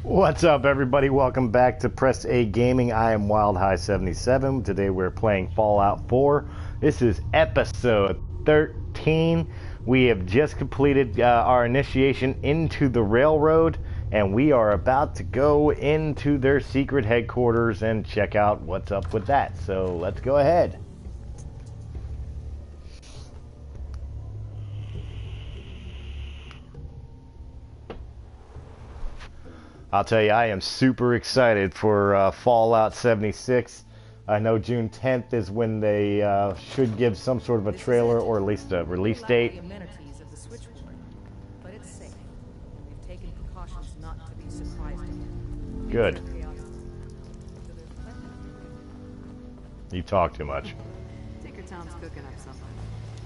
What's up, everybody? Welcome back to Press A Gaming. I am Wyldehigh77. Today we're playing Fallout 4. This is episode 13. We have just completed our initiation into the railroad, and we are about to go into their secret headquarters and check out what's up with that. So let's go ahead. I'll tell you, I am super excited for Fallout 76. I know June 10th is when they should give some sort of a trailer or at least a release date. Amenities of the switchboard, but it's safe. We've taken precautions not to be surprised again. Good. You talk too much. Tinkertown's cooking up something.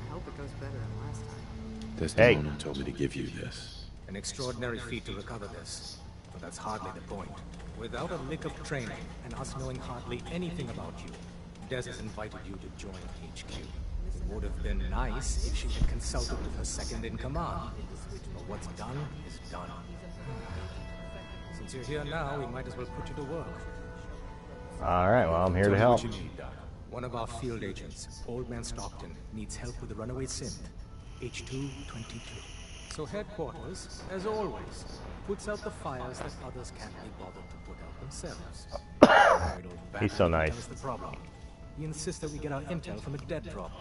I hope it goes better than last time. Desdemona told me to give you this. An extraordinary feat to recover this. But that's hardly the point. Without a lick of training, and us knowing hardly anything about you, Des has invited you to join HQ. It would have been nice if she had consulted with her second-in-command. But what's done is done. Since you're here now, we might as well put you to work. Alright, well, I'm here to help. What you need, Doc. One of our field agents, Old Man Stockton, needs help with the runaway synth, H222. So headquarters, as always, puts out the fires that others can't be bothered to put out themselves. He's so nice. That's the problem. He insists that we get our intel from a dead drop.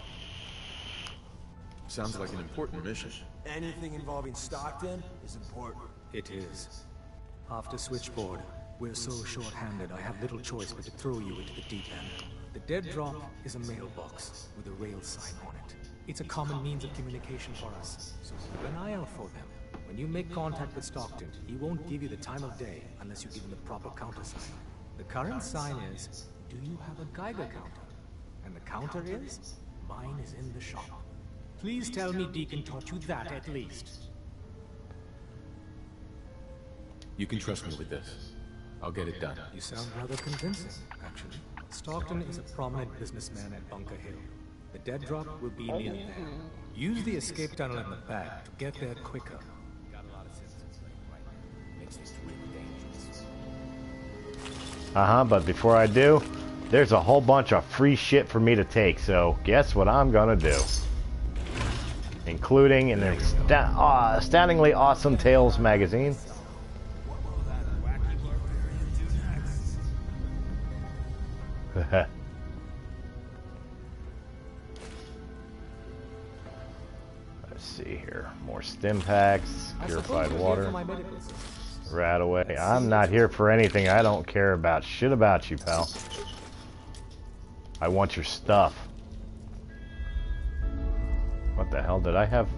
Sounds like an important mission. Anything involving Stockton is important. It is. After switchboard, we're so short-handed I have little choice but to throw you into the deep end. The dead drop is a mailbox with a rail sign on it. It's a common means of communication for us, so keep an eye out for them. When you make contact with Stockton, he won't give you the time of day unless you give him the proper countersign. The current sign is, do you have a Geiger counter? And the counter is, mine is in the shop. Please tell me Deacon taught you that at least. You can trust me with this. I'll get it done. You sound rather convincing, actually. Stockton is a prominent businessman at Bunker Hill. The dead drop will be near there. Use the escape tunnel in the back to get there quicker. But before I do, there's a whole bunch of free shit for me to take, so guess what I'm gonna do? Including an astoundingly awesome Tales magazine. Let's see here. More stim packs, purified water. Right away. I'm not here for anything. I don't care about shit about you, pal. I want your stuff. What the hell did I have?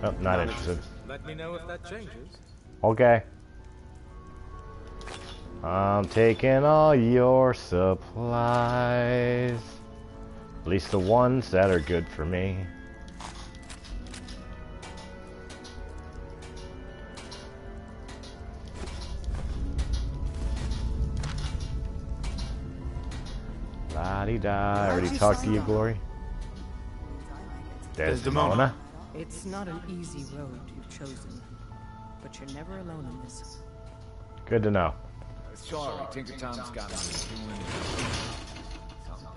Oh, not interested. Let me know if that changes. Okay. I'm taking all your supplies. At least the ones that are good for me. La-di-da. I already talked to you, Glory. Desdemona. It's not an easy road you've chosen, but you're never alone in this. Good to know. Sorry, Tinkertown's got me doing something.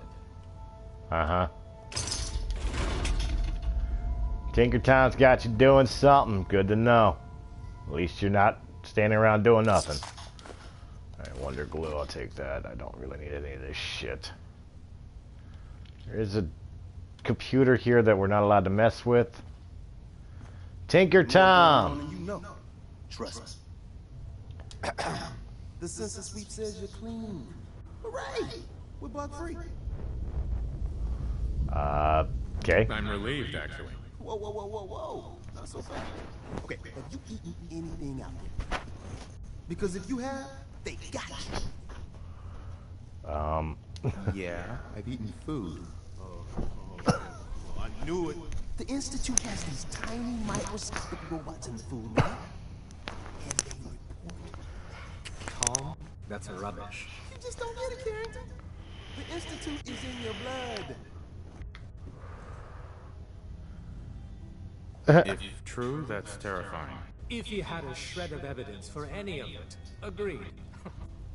Tinkertown's got you doing something. Good to know. At least you're not standing around doing nothing. Alright, Wonder Glue, I'll take that. I don't really need any of this shit. There is a computer here that we're not allowed to mess with. Tinkertown! You know. Trust me. The census sweep says you're clean. Hooray! We're bug free. Okay. I'm relieved, actually. Whoa. Not so fast. Okay, have you eaten anything out there? Because if you have, they got you. Yeah, I've eaten food. I knew it. The Institute has these tiny microscopic robots in the food, man. And they report. Tom, that's rubbish. You just don't get it, Carrington. The Institute is in your blood. If true, that's terrifying. If he had a shred of evidence for any of it. Agreed.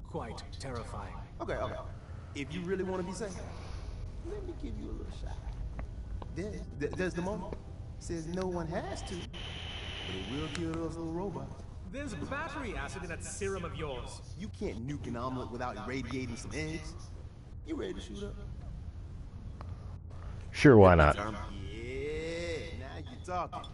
Quite terrifying. Okay, okay. If you really want to be safe, let me give you a little shot. There's the moment. Says no one has to, but it will kill those little robots. There's battery acid in that serum of yours. You can't nuke an omelet without irradiating some eggs. You ready to shoot up? Sure, why not? Yeah, now you're talking.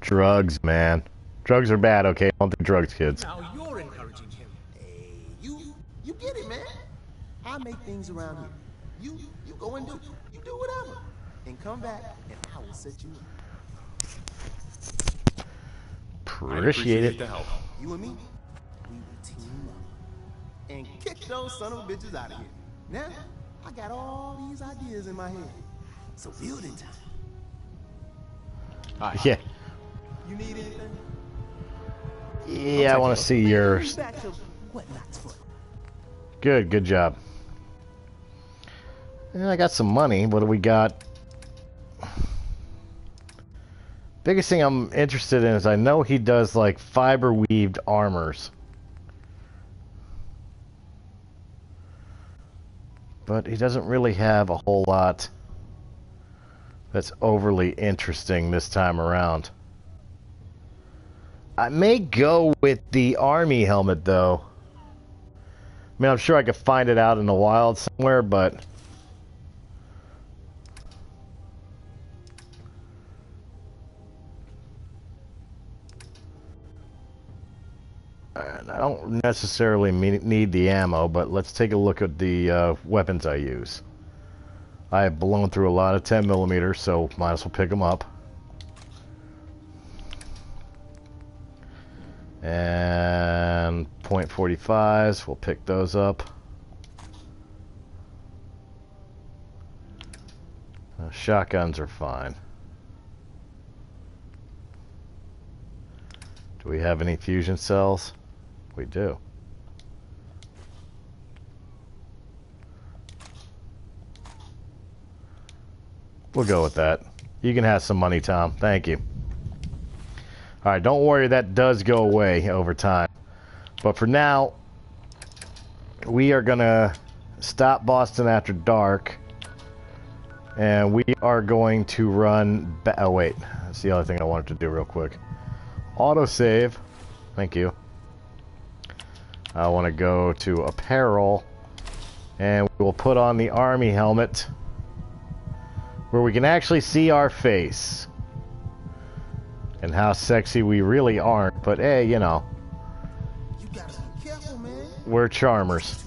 Drugs, man. Drugs are bad, okay? Don't do drugs, kids. Now you're encouraging him. Hey, you get it, man. I make things around here. You go and do whatever, and come back, and I will set you up. Appreciate it. the help. You and me, we will team up and kick those son of a bitches out of here. Now, I got all these ideas in my head. So building time. Hi. Yeah. You need anything? Yeah, I want to see yours. Back to whatnot's foot. Good job. And I got some money. What do we got? Biggest thing I'm interested in is I know he does like fiber weaved armors. But he doesn't really have a whole lot that's overly interesting this time around. I may go with the army helmet though. I mean, I'm sure I could find it out in the wild somewhere, but I don't necessarily need the ammo, but let's take a look at the weapons I use. I have blown through a lot of 10 millimeters, so might as well pick them up. And .45s, we'll pick those up. Shotguns are fine. Do we have any fusion cells? We do. We'll go with that. You can have some money, Tom. Thank you. Alright, don't worry, that does go away over time. But for now, we are gonna stop Boston After Dark. And we are going to run... oh, wait. That's the other thing I wanted to do real quick. Autosave. Thank you. I want to go to apparel. And we will put on the army helmet. Where we can actually see our face. And how sexy we really aren't. But hey, you know. You gotta be careful, man. We're charmers.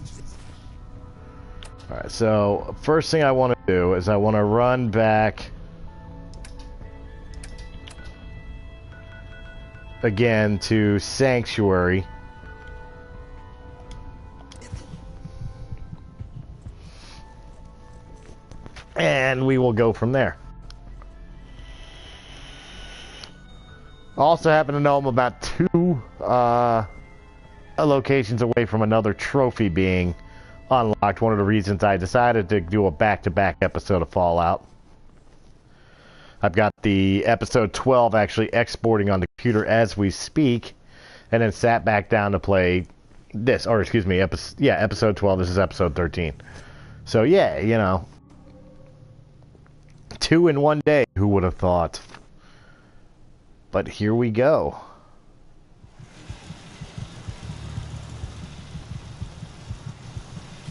Alright, so first thing I want to do is I want to run back again to Sanctuary. And we will go from there. Also happen to know I'm about 2 locations away from another trophy being unlocked. One of the reasons I decided to do a back-to-back episode of Fallout. I've got the episode 12 actually exporting on the computer as we speak, and then sat back down to play this, or excuse me, episode 12. This is episode 13. So yeah, you know, 2 in one day. Who would have thought? But here we go.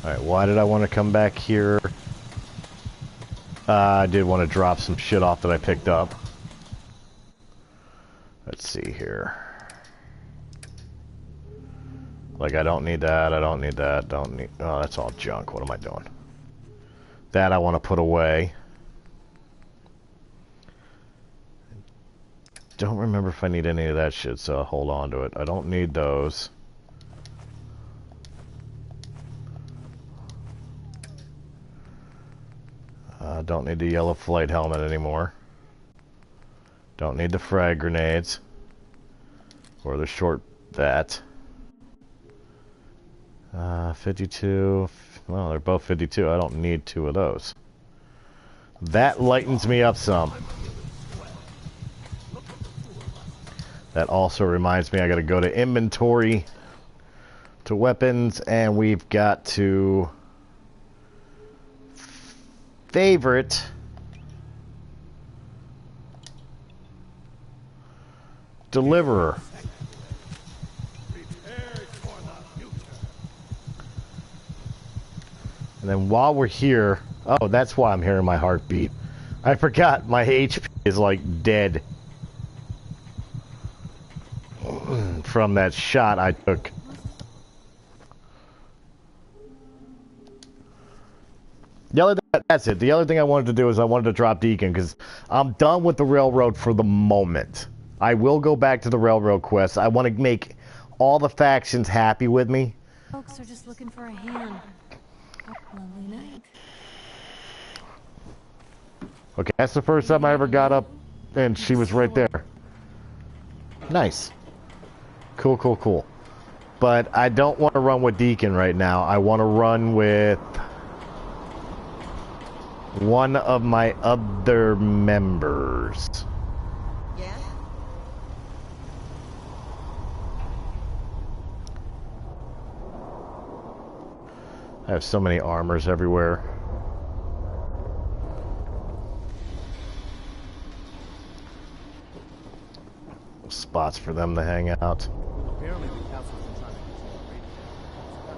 Alright, why did I want to come back here? I did want to drop some shit off that I picked up. Let's see here. Like, I don't need that, I don't need that, don't need... oh, that's all junk. What am I doing? That I want to put away. Don't remember if I need any of that shit, so I'll hold on to it. I don't need those. Don't need the yellow flight helmet anymore. Don't need the frag grenades. Or the short bat. 52. Well, they're both 52. I don't need 2 of those. That lightens me up some. That also reminds me I gotta go to inventory, to weapons, and we've got to favorite deliverer. And then while we're here, oh, that's why I'm hearing my heartbeat. I forgot my HP is like dead from that shot I took. That's it. The other thing I wanted to do is I wanted to drop Deacon because I'm done with the railroad for the moment. I will go back to the railroad quest. I want to make all the factions happy with me. Folks are just looking for a hand. Lovely night. Okay, that's the first time I ever got up and she was right there. Nice. Cool, cool, cool. But I don't want to run with Deacon right now. I want to run with one of my other members. Yeah? I have so many armors everywhere. Spots for them to hang out. Apparently the council's been trying to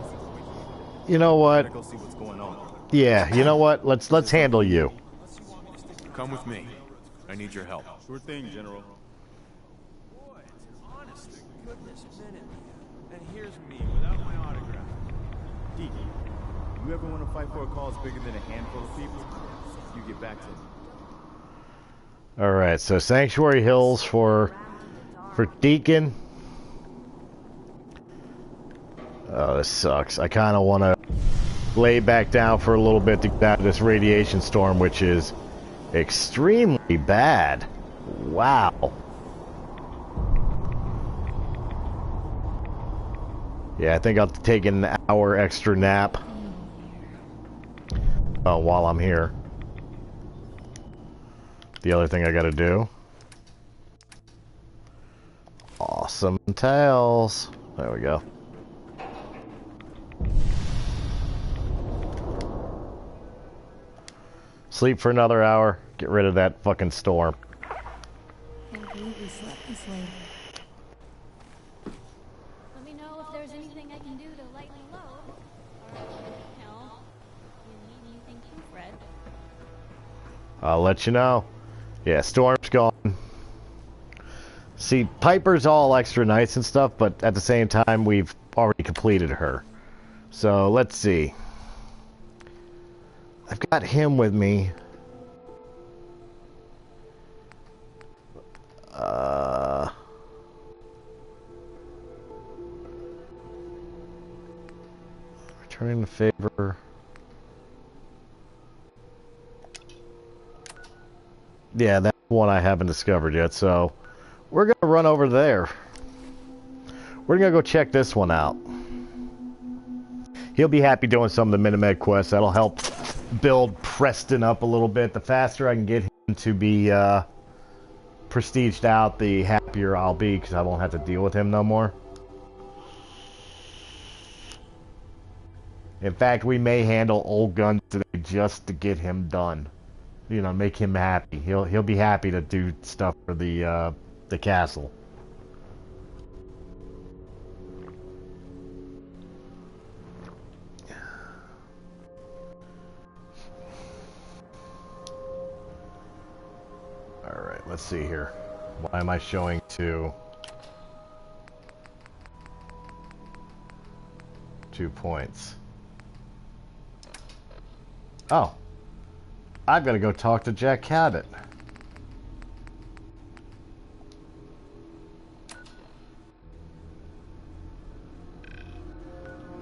control radio. You know what? Gotta go see what's going on. Yeah, you know what? Let's handle you. Come with me. I need your help. Sure thing, General. Boy, it's an honest to goodness minute. And here's me without my autograph. Deke, you ever want to fight for a cause bigger than a handful of people? You get back to me. Alright, so Sanctuary Hills for Deacon. Oh, this sucks. I kind of want to lay back down for a little bit to get out of this radiation storm, which is extremely bad. Wow. Yeah, I think I'll take an hour extra nap while I'm here. The other thing I gotta do. Awesome tails. There we go. Sleep for another hour. Get rid of that fucking storm. Can't believe we slept this late. Let me know if there's anything I can do to lighten the load. Or, you know, you need anything too, Fred. I'll let you know. Yeah, storm's gone. See, Piper's all extra nice and stuff, but at the same time, we've already completed her. So, let's see. I've got him with me. Returning the favor. Yeah, that's one I haven't discovered yet, so we're going to run over there. We're going to go check this one out. He'll be happy doing some of the Minimed quests. That'll help build Preston up a little bit. The faster I can get him to be prestiged out, the happier I'll be, because I won't have to deal with him no more. In fact, we may handle old guns today just to get him done. You know, make him happy. He'll be happy to do stuff for the castle. All right, let's see here. Why am I showing 2 points? Oh. I've got to go talk to Jack Cabot.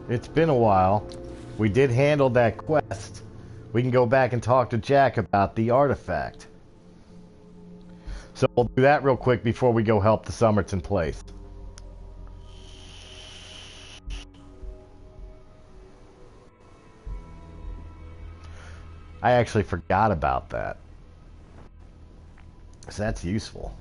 It's been a while. We did handle that quest. We can go back and talk to Jack about the artifact. So we'll do that real quick before we go help the Somerton place. I actually forgot about that. So that's useful.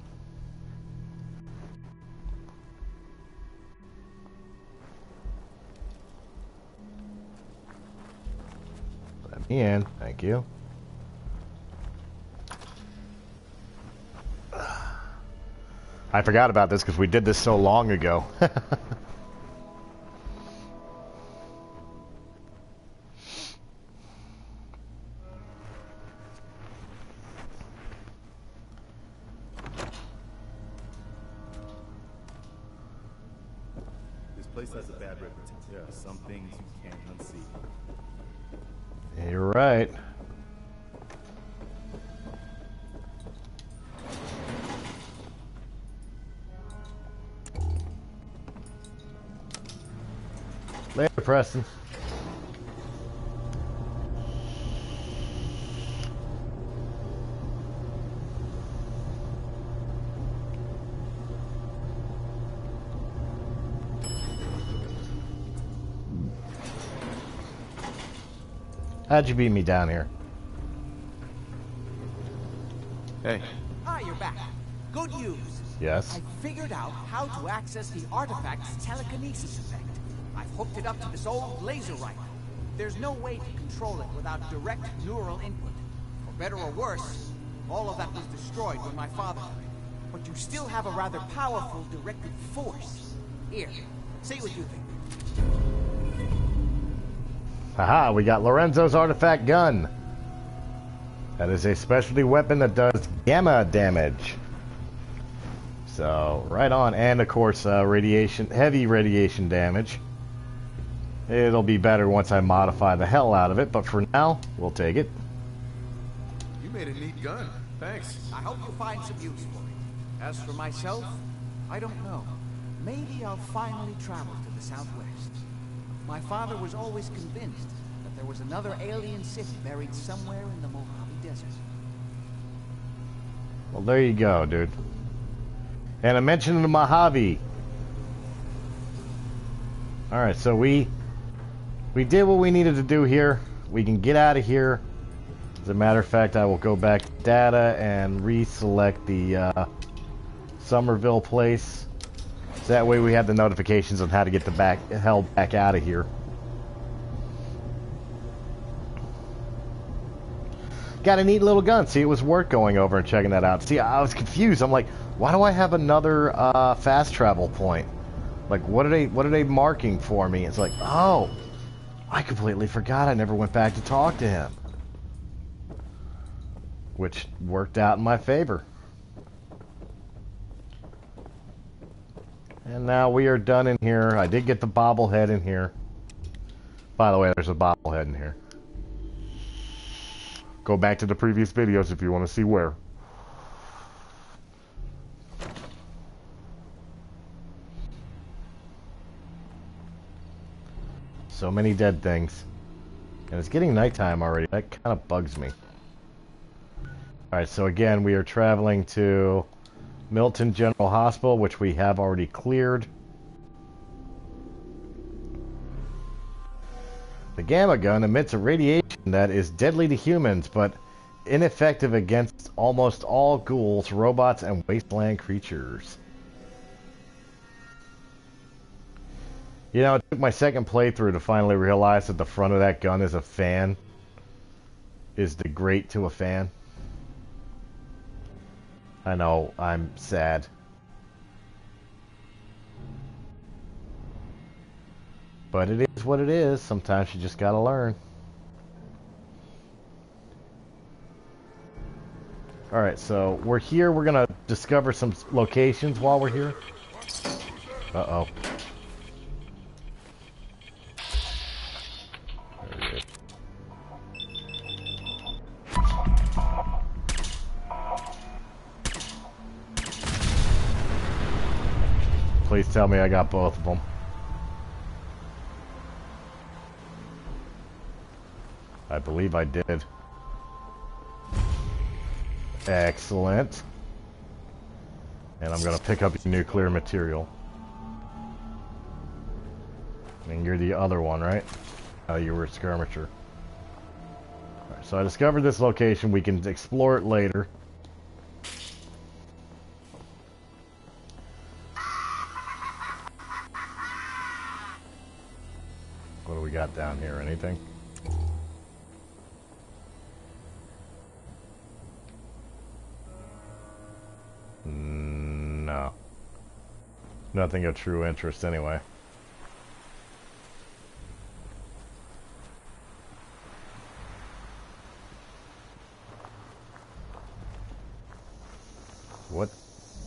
Let me in. Thank you. I forgot about this because we did this so long ago. This place has a bad reputation. There are some things you can't unsee. You're right. Later, Preston. How'd you beat me down here? Hey. Ah, you're back. Good news. Yes. I figured out how to access the artifact's telekinesis effect. I've hooked it up to this old laser rifle. There's no way to control it without direct neural input. For better or worse, all of that was destroyed when my father died. But you still have a rather powerful directed force. Here, see what you think. Haha, we got Lorenzo's artifact gun. That is a specialty weapon that does gamma damage. So, right on. And, of course, radiation, heavy radiation damage. It'll be better once I modify the hell out of it, but for now, we'll take it. You made a neat gun. Thanks. I hope you find some use for it. As for myself, I don't know. Maybe I'll finally travel to the Southwest. My father was always convinced that there was another alien city buried somewhere in the Mojave Desert. Well, there you go, dude. And I mentioned the Mojave. Alright, so we did what we needed to do here. We can get out of here. As a matter of fact, I will go back to data and reselect the Somerville place. So that way we have the notifications on how to get the hell back out of here. Got a neat little gun. See, it was worth going over and checking that out. See, I was confused. I'm like, why do I have another fast travel point? Like, what are they marking for me? It's like, oh, I completely forgot. I never went back to talk to him, which worked out in my favor. And now we are done in here. I did get the bobblehead in here. By the way, there's a bobblehead in here. Go back to the previous videos if you want to see where. So many dead things. And it's getting nighttime already. That kind of bugs me. Alright, so again, we are traveling to Milton General Hospital, which we have already cleared. The gamma gun emits a radiation that is deadly to humans, but ineffective against almost all ghouls, robots, and wasteland creatures. You know, it took my second playthrough to finally realize that the front of that gun is a fan. Is the grate to a fan. I know, I'm sad. But it is what it is. Sometimes you just gotta learn. Alright, so we're here. We're gonna discover some locations while we're here. Uh-oh. There he is. Please tell me I got both of them. I believe I did. Excellent. And I'm going to pick up your nuclear material. And you're the other one, right? Oh, you were a skirmisher. Alright, so I discovered this location. We can explore it later. What do we got down here? Anything? No. Nothing of true interest anyway. What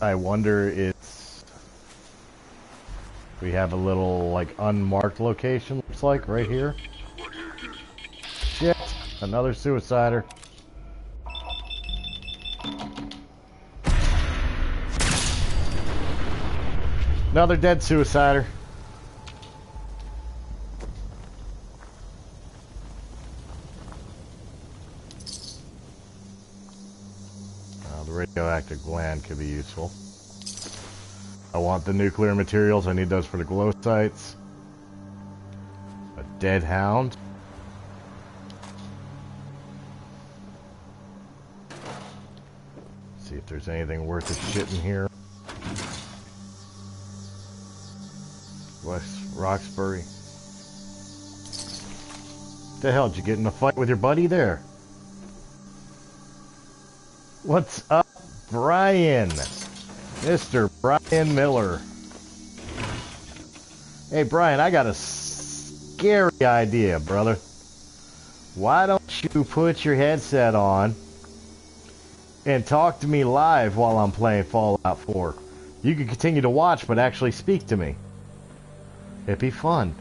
I wonder is we have a little like unmarked location, looks like, right here. Shit, another suicider. Another dead suicider. The radioactive gland could be useful. I want the nuclear materials. I need those for the glow sites. A dead hound. See if there's anything worth of shit in here. West Roxbury. The hell, did you get in a fight with your buddy there? What's up, Brian? Mr. Brian Miller. Hey, Brian, I got a scary idea, brother. Why don't you put your headset on and talk to me live while I'm playing Fallout 4? You can continue to watch, but actually speak to me. It'd be fun.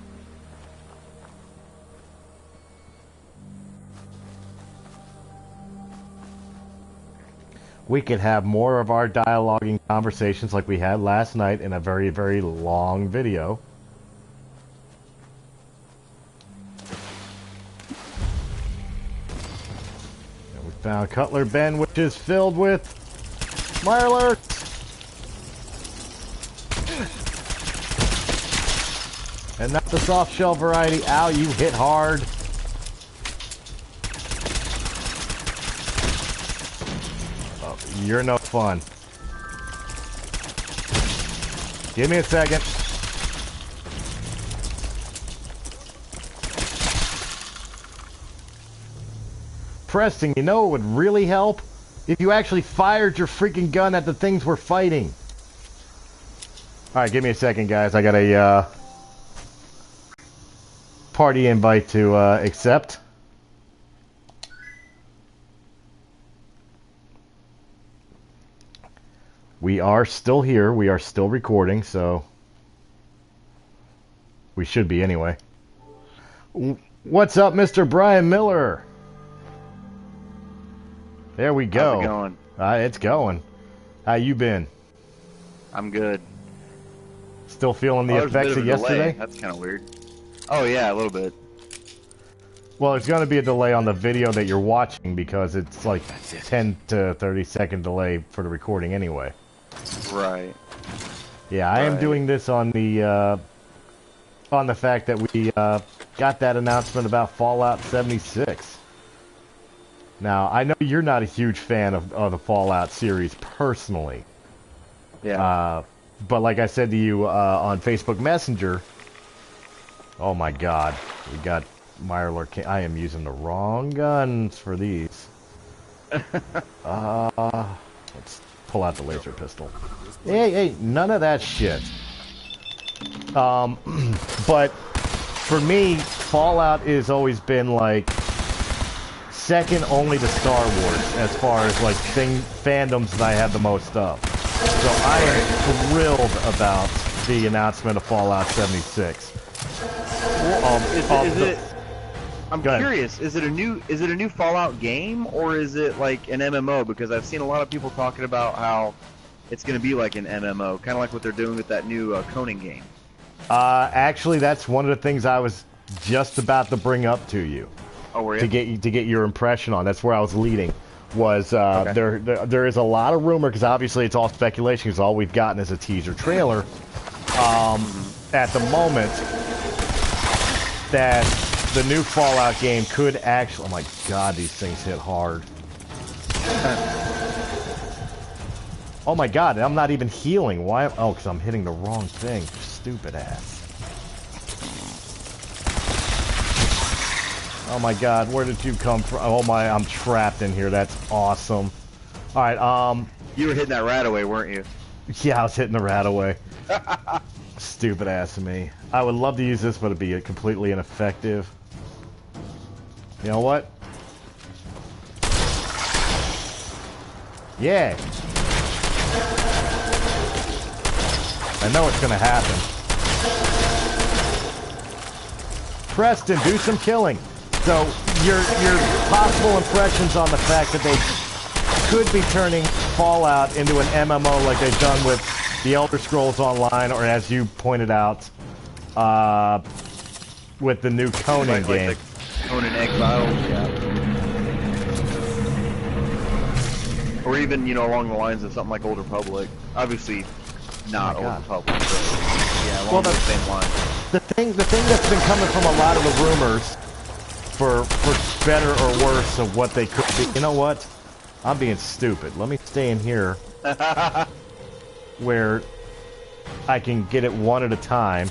We could have more of our dialoguing conversations like we had last night in a very, very long video. And we found Cutler Bend, which is filled with Mirelurks. And not the soft shell variety. Ow, you hit hard. Oh, you're no fun. Give me a second. Preston, you know what would really help? If you actually fired your freaking gun at the things we're fighting. Alright, give me a second, guys. I got a, party invite to accept. We are still here. We are still recording, so we should be anyway. What's up, Mr. Brian Miller? There we go. How's it going? It's going. How you been? I'm good. Still feeling the effects of yesterday? Delay. That's kind of weird. Oh yeah, a little bit. Well, there's going to be a delay on the video that you're watching because it's like 10 to 30 second delay for the recording anyway. Right. Yeah, I am doing this on the fact that we got that announcement about Fallout 76. Now, I know you're not a huge fan of the Fallout series personally. Yeah. But like I said to you on Facebook Messenger, oh my God, we got Mirelurk. I am using the wrong guns for these. Let's pull out the laser pistol. Hey, none of that shit. But for me, Fallout has always been like second only to Star Wars as far as like fandoms that I have the most of. So I am thrilled about the announcement of Fallout 76. I'm curious. Is it a new Fallout game or is it like an MMO? Because I've seen a lot of people talking about how it's going to be like an MMO, kind of like what they're doing with that new Conan game. Actually, that's one of the things I was just about to bring up to you. Oh, were you? To get your impression on. That's where I was leading. Was there is a lot of rumor because obviously it's all speculation because all we've gotten is a teaser trailer. At the moment, that the new Fallout game could actually. Oh my God, these things hit hard. Oh my God, I'm not even healing. Why? Oh, because I'm hitting the wrong thing. Stupid ass. Oh my God, where did you come from? Oh my, I'm trapped in here. That's awesome. All right, You were hitting that rat away, weren't you? Yeah, I was hitting the rat away. Stupid ass of me. I would love to use this, but it'd be completely ineffective. You know what? Yeah. I know it's gonna happen. Preston, do some killing. So your possible impressions on the fact that they could be turning Fallout into an MMO like they've done with the Elder Scrolls Online, or as you pointed out, with the new Conan game. Like the Conan Exiles, yeah. Or even, you know, along the lines of something like Old Republic. Obviously, not Old Republic, but yeah, along those same lines. The thing that's been coming from a lot of the rumors, for better or worse, of what they could be. You know what? I'm being stupid. Let me stay in here, where I can get it one at a time.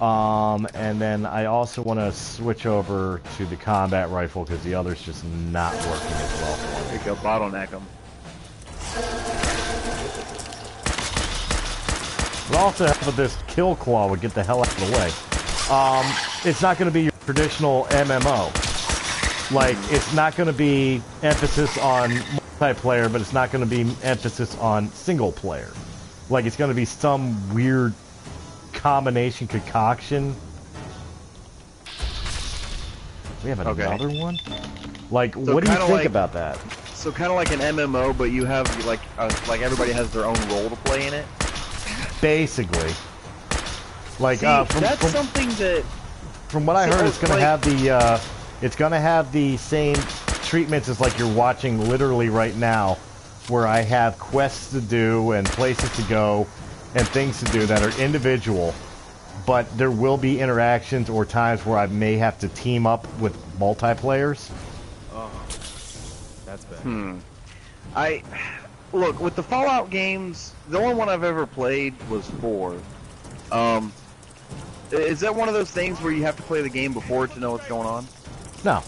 And then I also want to switch over to the combat rifle because the other's just not working as well for me. There you go, bottleneck them. But also help with this kill claw would get the hell out of the way. It's not going to be your traditional MMO. Like, it's not going to be emphasis on multiplayer, but it's not going to be emphasis on single player. Like, it's going to be some weird combination concoction. We have another one? Like, so what do you think about that? So kind of like an MMO, but you have, like everybody has their own role to play in it? Basically. Like, see, that's something that... From what I heard, it's going to have the, it's going to have the same treatments as like you're watching literally right now, where I have quests to do and places to go and things to do that are individual, but there will be interactions or times where I may have to team up with multiplayers. Oh, that's bad. Look, with the Fallout games, the only one I've ever played was 4. Is that one of those things where you have to play the game before to know what's going on? No.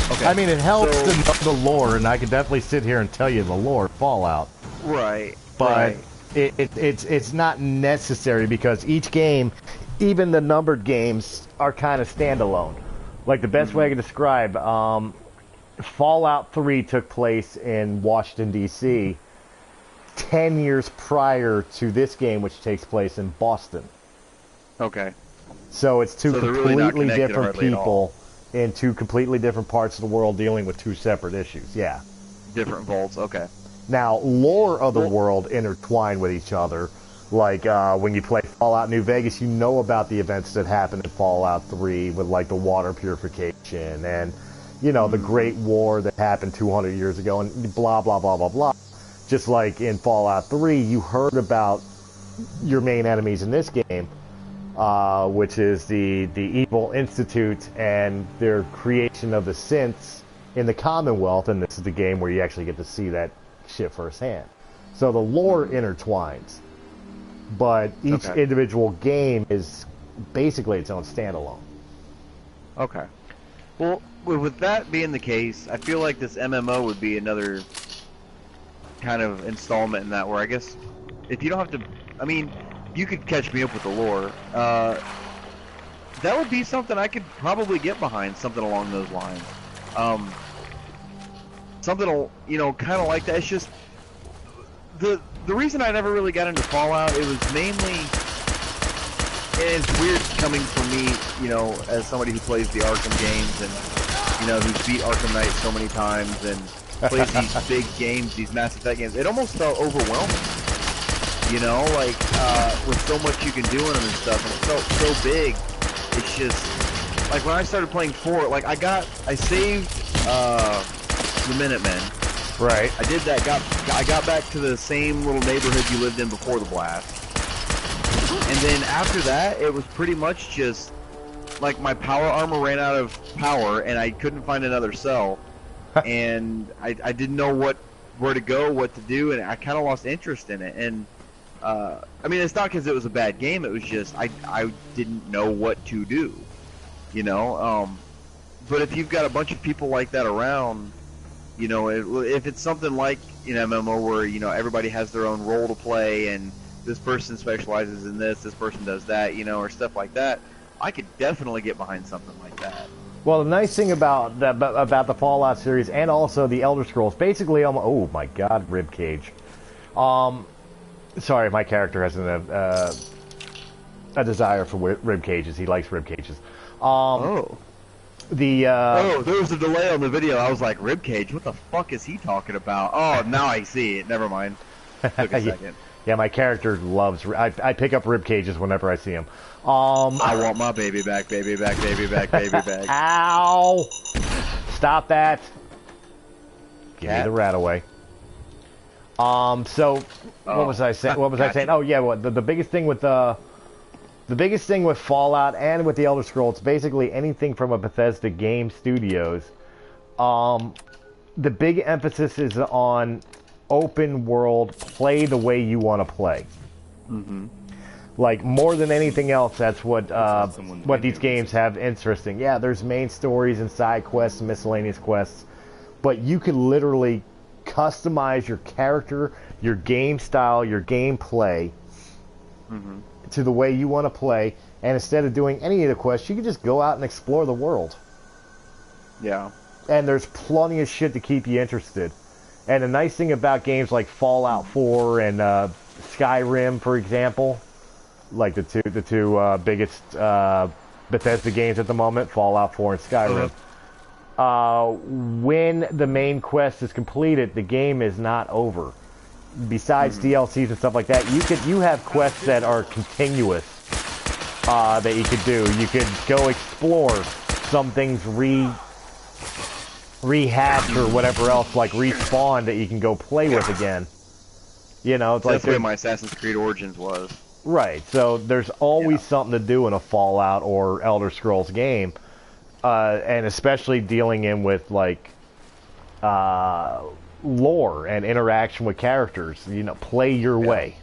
Okay. I mean, it helps to know the lore, and I could definitely sit here and tell you the lore of Fallout. Right. But it's not necessary because each game, even the numbered games, are kind of standalone. Like the best way I can describe, Fallout 3 took place in Washington, D.C. 10 years prior to this game, which takes place in Boston. Okay. So it's two completely really different people in two completely different parts of the world dealing with two separate issues. Yeah. Different vaults, okay. Now, lore of the world intertwine with each other. Like, when you play Fallout New Vegas, you know about the events that happened in Fallout 3 with, like, the water purification and, you know, the Great War that happened 200 years ago and blah, blah, blah, blah, blah. Just like in Fallout 3, you heard about your main enemies in this game, which is the Evil Institute and their creation of the synths in the Commonwealth, and this is the game where you actually get to see that shit firsthand. So the lore intertwines, but each individual game is basically its own standalone. Okay. Well, with that being the case, I feel like this MMO would be another kind of installment in that, where I guess if you don't have to, I mean, you could catch me up with the lore. That would be something I could probably get behind, something along those lines. Something, you know, kind of like that. It's just the reason I never really got into Fallout. It was mainly, and it's weird coming from me, you know, as somebody who plays the Arkham games and, you know, who's beat Arkham Knight so many times and plays these big games, these Mass Effect games. It almost felt overwhelming, you know, like with so much you can do in them and stuff, and it felt so big. It's just like when I started playing 4, like I saved the Minutemen. Right. I did that. I got back to the same little neighborhood you lived in before the blast. And then after that, it was pretty much just like my power armor ran out of power, and I couldn't find another cell, and I didn't know where to go, what to do, and I kind of lost interest in it. And I mean, it's not because it was a bad game. It was just I didn't know what to do, you know. But if you've got a bunch of people like that around, You know, if it's something like an MMO where, you know, everybody has their own role to play and this person specializes in this person does that, you know, or stuff like that, I could definitely get behind something like that. Well, the nice thing about the Fallout series and also the Elder Scrolls, basically, oh my God, rib cage. Sorry, my character has a desire for rib cages. He likes rib cages. Oh, there was a delay on the video. I was like, rib cage? What the fuck is he talking about? Oh, now I see it. Never mind. Took a second. Yeah, my character loves. I pick up rib cages whenever I see him. I want my baby back, baby back, baby back, baby back. Ow! Stop that! Give me the rat away. So what was I saying? What was I saying? Oh yeah, the biggest thing with the biggest thing with Fallout and with the Elder Scrolls, basically anything from a Bethesda game studios, the big emphasis is on open world, play the way you want to play. Mm-hmm. Like, more than anything else, that's what these games have interesting. Yeah, there's main stories and side quests and miscellaneous quests, but you can literally customize your character, your game style, your gameplay to the way you want to play, and instead of doing any of the quests, you can just go out and explore the world. Yeah. And there's plenty of shit to keep you interested. And the nice thing about games like Fallout 4 and Skyrim, for example, like the two biggest Bethesda games at the moment, Fallout 4 and Skyrim. When the main quest is completed, the game is not over. Besides DLCs and stuff like that, you have quests that are continuous that you could do. You could go explore. Some things rehatch or whatever else, like respawn, that you can go play with again. You know, it's like that's the way my Assassin's Creed Origins was. Right. So there's always something to do in a Fallout or Elder Scrolls game, and especially dealing in with like lore and interaction with characters. You know, play your way.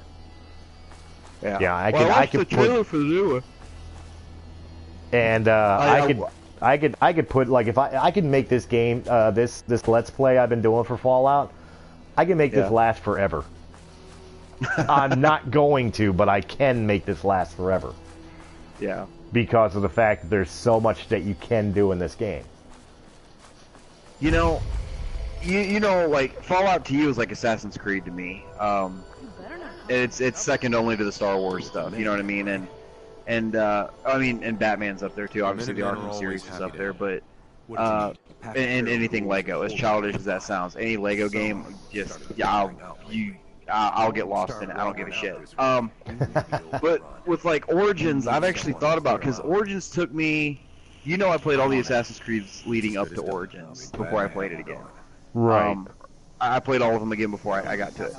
Yeah. Yeah, I could the trailer for the new one. And I could put, like, if I could make this game, this Let's Play I've been doing for Fallout, I can make this last forever. I'm not going to, but I can make this last forever. Yeah. Because of the fact that there's so much that you can do in this game. You know, you know, like, Fallout to you is like Assassin's Creed to me. It's second only to the Star Wars stuff, you know what I mean? And I mean, and Batman's up there too. Obviously, the Arkham series is up there, but and anything Lego, as childish as that sounds, any Lego game, just I'll get lost in it. I don't give a shit. But with like Origins, I've actually thought about, because Origins took me. You know, I played all the Assassin's Creeds leading up to Origins before I played it again. Right. I played all of them again before I got to it.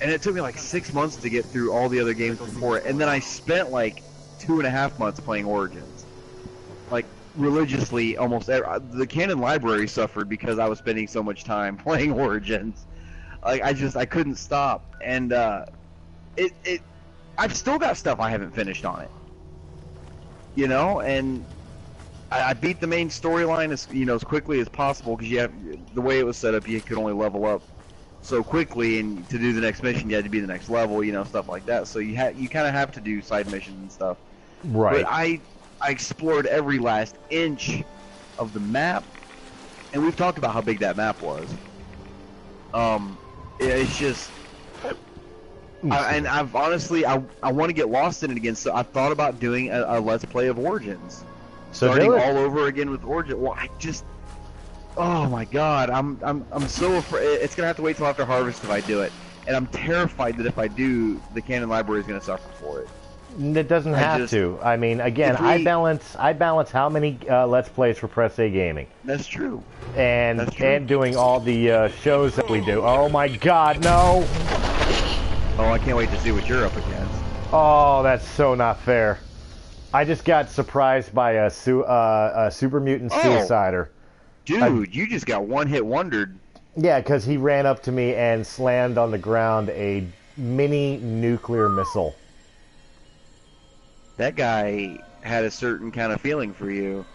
And it took me like 6 months to get through all the other games before it. And then I spent like 2.5 months playing Origins. Like, religiously, almost the canon library suffered because I was spending so much time playing Origins. Like, I couldn't stop. And I've still got stuff I haven't finished on it. You know, and I beat the main storyline as quickly as possible, because the way it was set up, you could only level up so quickly, and to do the next mission, you had to be the next level, you know, stuff like that. So you kind of have to do side missions and stuff. Right. But I explored every last inch of the map, and we've talked about how big that map was. It's just, I've honestly, I want to get lost in it again. So I've thought about doing a Let's Play of Origins, starting all over again with Origins. Well, oh my God, I'm so afraid. It's gonna have to wait till after Harvest if I do it, and I'm terrified that if I do, the canon library is gonna suffer for it. It doesn't have to. I mean, again, I balance how many Let's Plays for Press A Gaming. That's true. And doing all the shows that we do. Oh my God, no! Oh, I can't wait to see what you're up against. Oh, that's so not fair. I just got surprised by a Super Mutant Suicider. Dude, you just got one-hit wondered. Yeah, because he ran up to me and slammed on the ground a mini nuclear missile. That guy had a certain kind of feeling for you.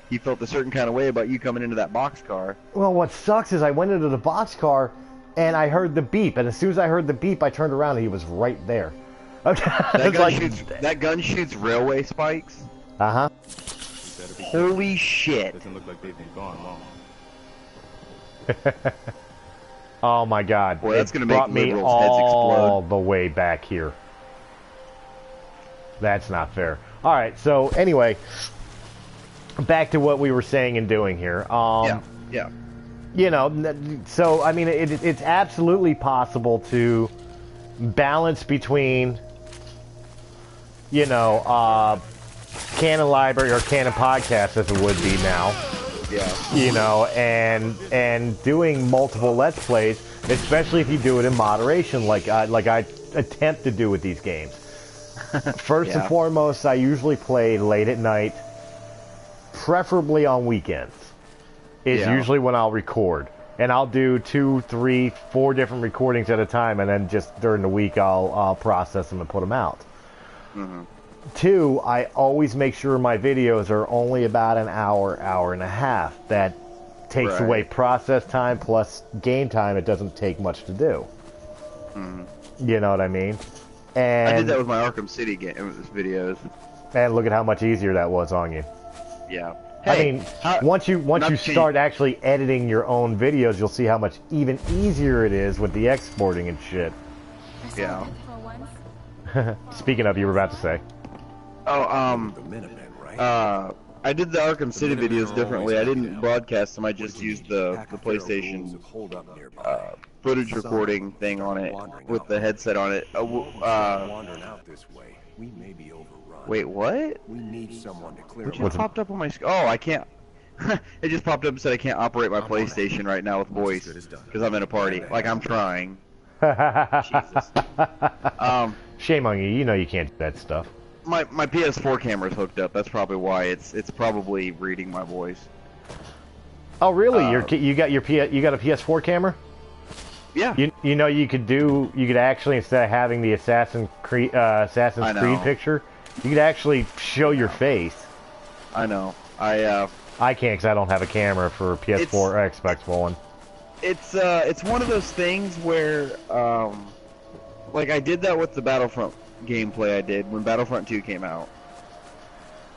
he felt a certain kind of way about you coming into that boxcar. Well, what sucks is I went into the boxcar and I heard the beep, and as soon as I heard the beep, I turned around and he was right there. That gun shoots railway spikes. Uh-huh. Holy shit. Doesn't look like they've been gone long. Oh my God! Boy, that's it gonna make brought me liberals' heads explode. all the way back here. That's not fair. All right, so anyway, back to what we were saying and doing here. Yeah. You know, so I mean, it's absolutely possible to balance between, you know, canon library or canon podcast as it would be now. Yeah. You know, and doing multiple Let's Plays, especially if you do it in moderation, like I attempt to do with these games. First and foremost, I usually play late at night, preferably on weekends. Is usually when I'll record, and I'll do 2, 3, 4 different recordings at a time, and then just during the week I'll process them and put them out. Mm-hmm. 2, I always make sure my videos are only about an hour, hour and a half. That takes away process time plus game time. It doesn't take much to do. Mm-hmm. You know what I mean? And I did that with my Arkham City videos. And look at how much easier that was on you. Yeah. Hey, I mean, once you start actually editing your own videos, you'll see how much even easier it is with the exporting and shit. Yeah. Speaking of, you were about to say. Oh, I did the Arkham City videos differently. I didn't broadcast them. I just used the PlayStation footage recording thing on it with the headset on it. Wait, what? We need someone to clear. What just popped up on my screen? Oh, I can't. It just popped up and said I can't operate my PlayStation right now with voice because I'm in a party. Like I'm trying. Jesus. Shame on you. You know you can't do that stuff. My PS4 camera's hooked up. That's probably why it's probably reading my voice. Oh really? You got a PS4 camera? Yeah. You know you could actually, instead of having the Assassin's Creed picture, you could actually show your face. I know. I can't because I don't have a camera for PS4 or Xbox One. It's one of those things where like I did that with the Battlefront gameplay I did when Battlefront 2 came out.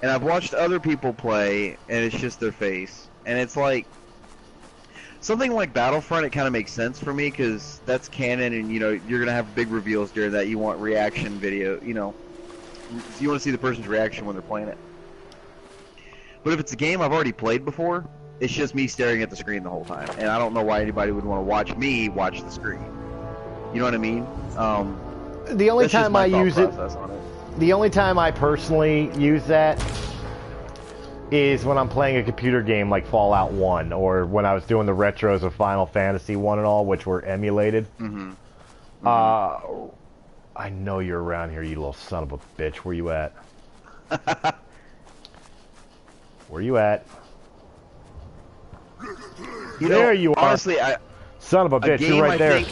And I've watched other people play and it's just their face. And it's like something like Battlefront, it kind of makes sense for me because that's canon and you know you're going to have big reveals during that. You want reaction video, you know. You want to see the person's reaction when they're playing it. But if it's a game I've already played before, it's just me staring at the screen the whole time. And I don't know why anybody would want to watch me watch the screen. You know what I mean? The only time I use it, the only time I personally use that is when I'm playing a computer game like Fallout 1, or when I was doing the retros of Final Fantasy 1 and all, which were emulated. Mm-hmm. I know you're around here, you little son of a bitch. Where you at? Where you at? There you are. Honestly, son of a bitch, you're right there.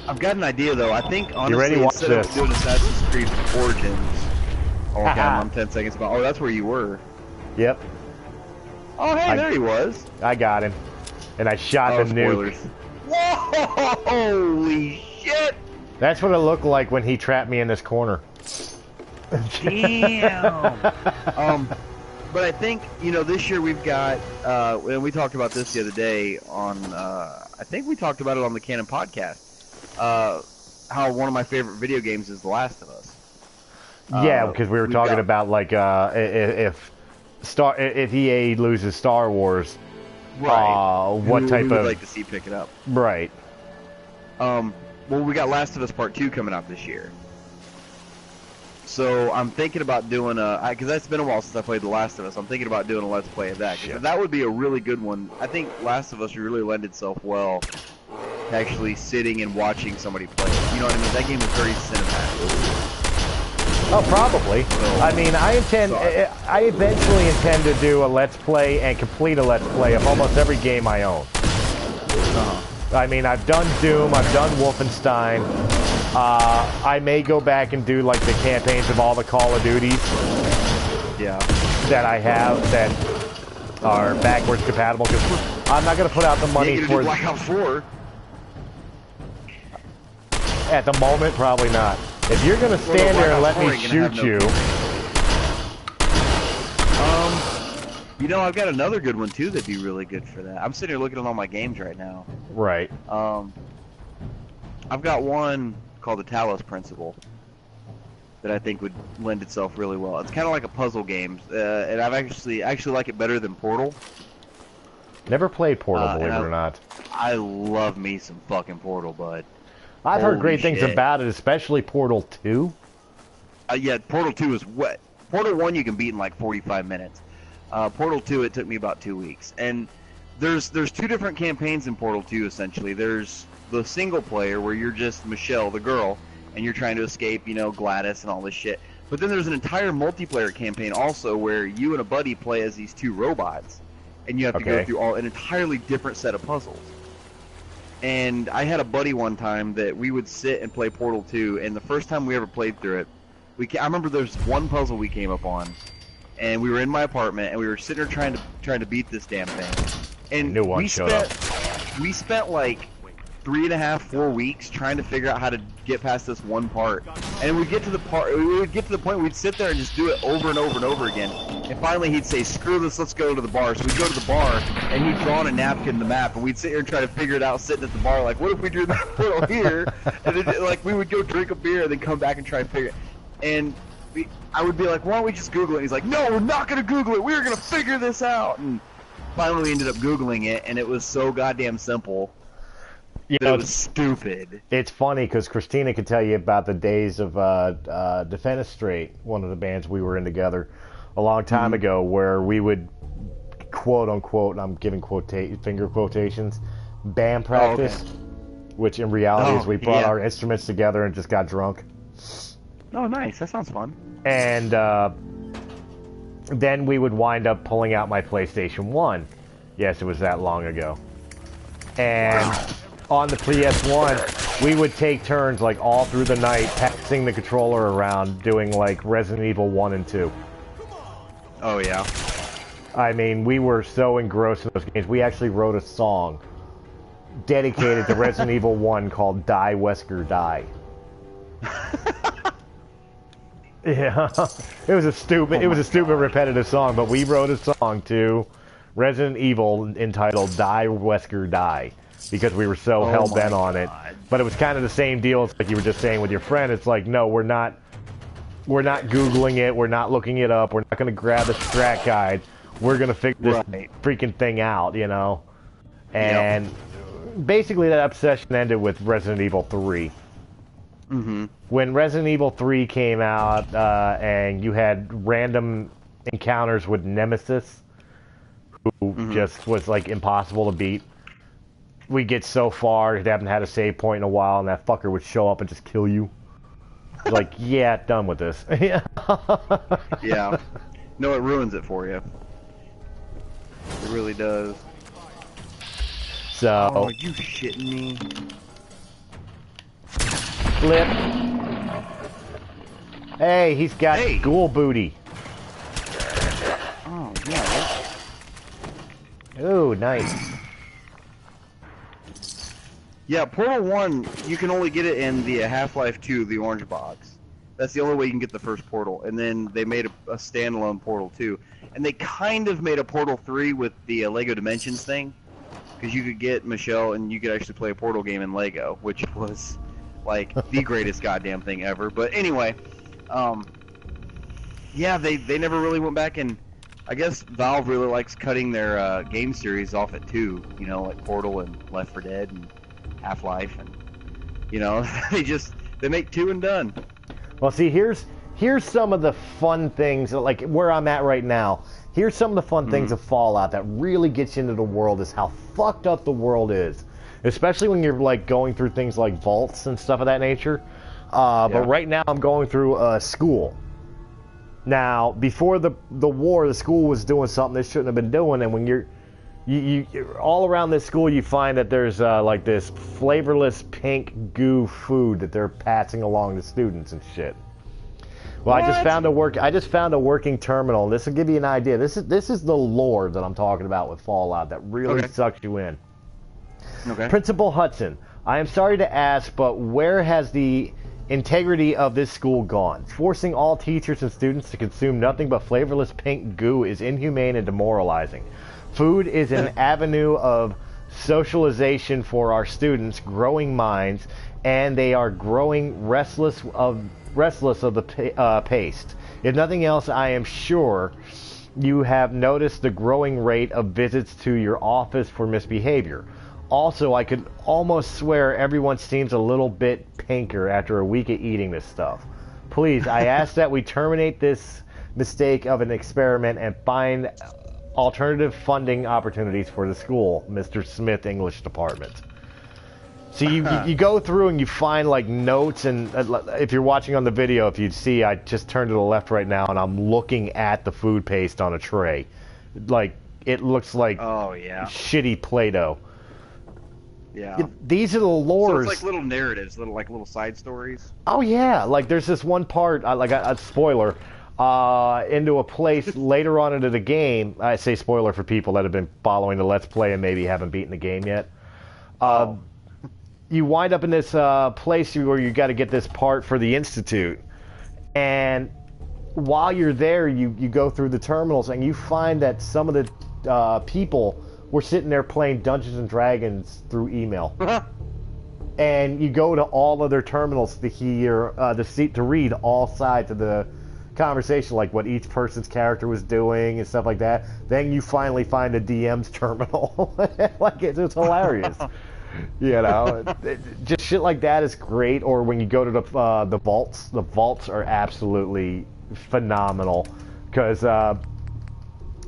I've got an idea though. I think honestly, you ready? Watch instead this. of doing Assassin's Creed Origins, I'm 10 seconds about. Oh, that's where you were. Yep. Oh, hey, there he was. I got him, and I shot the nuke. Whoa! Holy shit! That's what it looked like when he trapped me in this corner. Damn. But I think, you know, this year we've got, and we talked about this the other day on, I think we talked about it on the Canon podcast, how one of my favorite video games is The Last of Us. Yeah, because we were talking about, like, if EA loses Star Wars, right. What type would of... like to see pick it up. Right. Well, we got Last of Us Part 2 coming out this year. So I'm thinking about doing because that's been a while since I played The Last of Us. I'm thinking about doing a Let's Play of that. That would be a really good one. I think Last of Us would really lend itself well to actually sitting and watching somebody play it. You know what I mean? That game is very cinematic. Oh, probably. So, I mean, I eventually intend to do a Let's Play and complete a Let's Play of almost every game I own. I mean, I've done Doom, I've done Wolfenstein. I may go back and do like the campaigns of all the Call of Duties. Yeah. That I have that are backwards compatible, because I'm not going to put out the money for... Black Ops 4. At the moment, probably not. If you're going to stand there and let me shoot you... You know, I've got another good one, too, that'd be really good for that. I'm sitting here looking at all my games right now. Right. I've got one called the Talos Principle that I think would lend itself really well. It's kind of like a puzzle game, and I've actually like it better than Portal. Never played Portal, believe it or not. I love me some fucking Portal, bud. I've heard great things about it, especially Portal 2. Yeah, Portal 2 is wet. Portal 1 you can beat in like 45 minutes. Portal 2, it took me about 2 weeks. And there's two different campaigns in Portal 2, essentially. There's the single player, where you're just Michelle, the girl, and you're trying to escape, you know, Gladys and all this shit. But then there's an entire multiplayer campaign also, where you and a buddy play as these two robots, and you have to go through an entirely different set of puzzles. And I had a buddy one time that we would sit and play Portal 2, and the first time we ever played through it, I remember there's one puzzle we came up on, and we were in my apartment, and we were sitting there trying to beat this damn thing. And we spent like 3.5, 4 weeks trying to figure out how to get past this one part. And we would get to the point we'd sit there and just do it over and over and over again. And finally he'd say, "Screw this, let's go to the bar." So we'd go to the bar, and he'd draw on a napkin the map, and we'd sit here and try to figure it out sitting at the bar, like, what if we drew that portal here? And then, like, we would go drink a beer and then come back and try to figure it. And I would be like, "Why don't we just Google it?" And he's like, "No, we're not going to Google it. We're going to figure this out." And finally we ended up Googling it, and it was so goddamn simple. You know, it was stupid. It's funny because Christina could tell you about the days of Defenestrate, one of the bands we were in together a long time ago, where we would, quote unquote, and I'm giving finger quotations, band practice, which in reality is we brought our instruments together and just got drunk. Oh, nice. That sounds fun. And then we would wind up pulling out my PlayStation 1. Yes, it was that long ago. And on the PS1, we would take turns, like, all through the night, passing the controller around, doing, like, Resident Evil 1 and 2. Oh, yeah. I mean, we were so engrossed in those games. We actually wrote a song dedicated to Resident Evil 1 called Die Wesker Die. Yeah, it was a stupid, repetitive song, but we wrote a song to Resident Evil entitled Die Wesker Die, because we were so hell-bent on it. But it was kind of the same deal as like you were just saying with your friend. It's like, no, we're not Googling it, we're not looking it up, we're not going to grab the strat guide, we're going to figure this freaking thing out, you know? And basically that obsession ended with Resident Evil 3. When Resident Evil 3 came out, and you had random encounters with Nemesis, who just was like impossible to beat. We get so far, you haven't had a save point in a while, and that fucker would show up and just kill you. Like, yeah, done with this. Yeah. No, it ruins it for you. It really does. So. Oh, are you shitting me? Flip. Hey, he's got ghoul booty. Oh, yeah. Ooh, nice. Yeah, Portal 1, you can only get it in the Half-Life 2, the orange box. That's the only way you can get the first Portal. And then they made a standalone Portal 2. And they kind of made a Portal 3 with the Lego Dimensions thing. Because you could get Michelle and you could actually play a Portal game in Lego, which was like the greatest goddamn thing ever. But anyway, yeah, they never really went back, and I guess Valve really likes cutting their game series off at 2, you know, like Portal and Left 4 Dead and Half-Life, and you know, they make 2 and done. Well, see, here's some of the fun things, like where I'm at right now. Here's some of the fun things of Fallout that really gets you into the world, is how fucked up the world is. Especially when you're like going through things like vaults and stuff of that nature. But right now I'm going through a school. Now, before the war, the school was doing something they shouldn't have been doing, and when you're all around this school, you find that there's like this flavorless pink goo food that they're passing along to students and shit. Well, I just found a working terminal. This will give you an idea. This is the lore that I'm talking about with Fallout that really sucks you in. Okay. Principal Hudson, I am sorry to ask, but where has the integrity of this school gone? Forcing all teachers and students to consume nothing but flavorless pink goo is inhumane and demoralizing. Food is an avenue of socialization for our students' growing minds, and they are growing restless of the paste. If nothing else, I am sure you have noticed the growing rate of visits to your office for misbehavior. Also, I could almost swear everyone seems a little bit pinker after a week of eating this stuff. Please, I ask that we terminate this mistake of an experiment and find alternative funding opportunities for the school, Mr. Smith, English Department. So you go through and you find like notes, and if you're watching on the video, if you'd see, I just turned to the left right now and I'm looking at the food paste on a tray. Like, it looks like shitty Play-Doh. Yeah. These are the lores. So it's like little narratives, little side stories. Oh yeah, like there's this one part, like a spoiler, into a place later on into the game. I say spoiler for people that have been following the Let's Play and maybe haven't beaten the game yet. You wind up in this place where you got to get this part for the Institute, and while you're there, you go through the terminals and you find that some of the people were sitting there playing Dungeons and Dragons through email. And you go to all of their terminals to hear, to read all sides of the conversation, like what each person's character was doing and stuff like that. Then you finally find the DM's terminal. Like, it's hilarious. You know, just shit like that is great. Or when you go to the vaults are absolutely phenomenal, because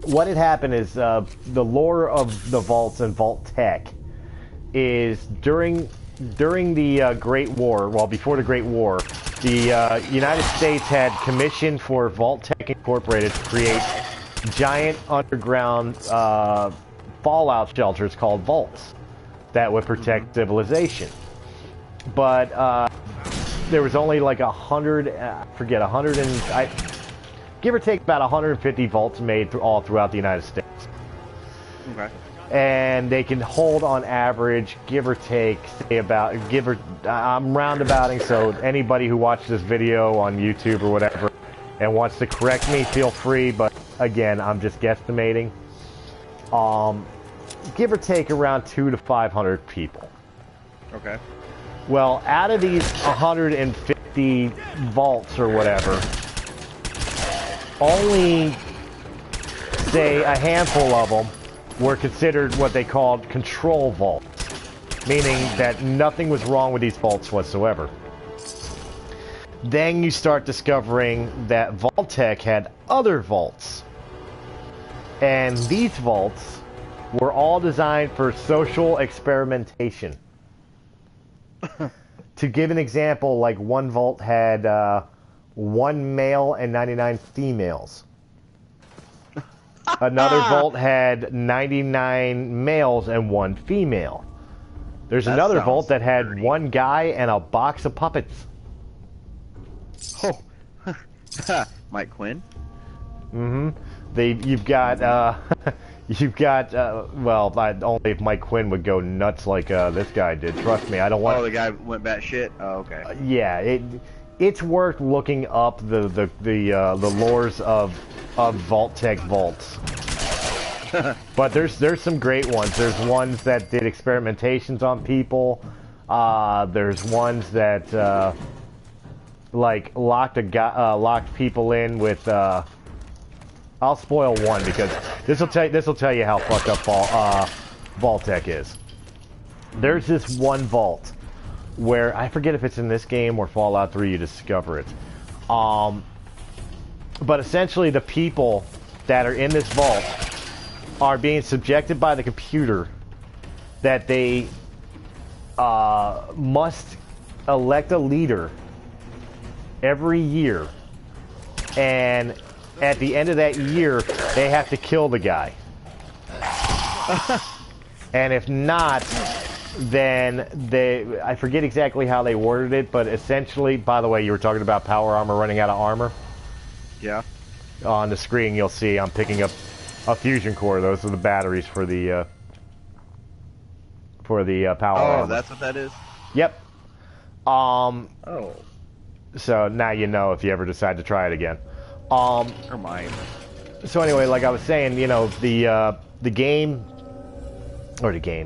what had happened is the lore of the vaults and vault tech is during the Great War, well, before the Great War, the United States had commissioned for Vault Tech Incorporated to create giant underground fallout shelters called vaults that would protect civilization. But there was only like 100, give or take about 150 vaults made all throughout the United States. Okay. And they can hold on average, give or take, say about, I'm roundabouting, so anybody who watches this video on YouTube or whatever and wants to correct me, feel free, but again, I'm just guesstimating. Give or take around 200 to 500 people. Okay. Well, out of these 150 vaults or whatever, only, say, a handful of them were considered what they called control vaults, meaning that nothing was wrong with these vaults whatsoever. Then you start discovering that Vault-Tec had other vaults, and these vaults were all designed for social experimentation. To give an example, like one vault had 1 male and 99 females. Another vault had 99 males and 1 female. There's another vault that had 1 guy and a box of puppets. Oh, Mike Quinn. Mm-hmm. You've got well, only if Mike Quinn would go nuts like this guy did. Trust me, I don't want. Oh, the guy went batshit. Oh, okay. Yeah, it's worth looking up the lores of Vault-Tec vaults. But there's some great ones. There's ones that did experimentations on people. There's ones that like locked people in with. I'll spoil one because this will tell you how fucked up Vault-Tec is. There's this one vault where I forget if it's in this game or Fallout 3 you discover it. But essentially the people that are in this vault are being subjected by the computer that they must elect a leader every year, and at the end of that year they have to kill the guy. And if not, then I forget exactly how they worded it, but essentially, by the way, you were talking about power armor running out of armor. Yeah. On the screen, you'll see I'm picking up a fusion core. Those are the batteries for the power armor. Oh, that's what that is? Yep. Oh. So now you know if you ever decide to try it again. Or mine. So anyway, like I was saying, you know, the game,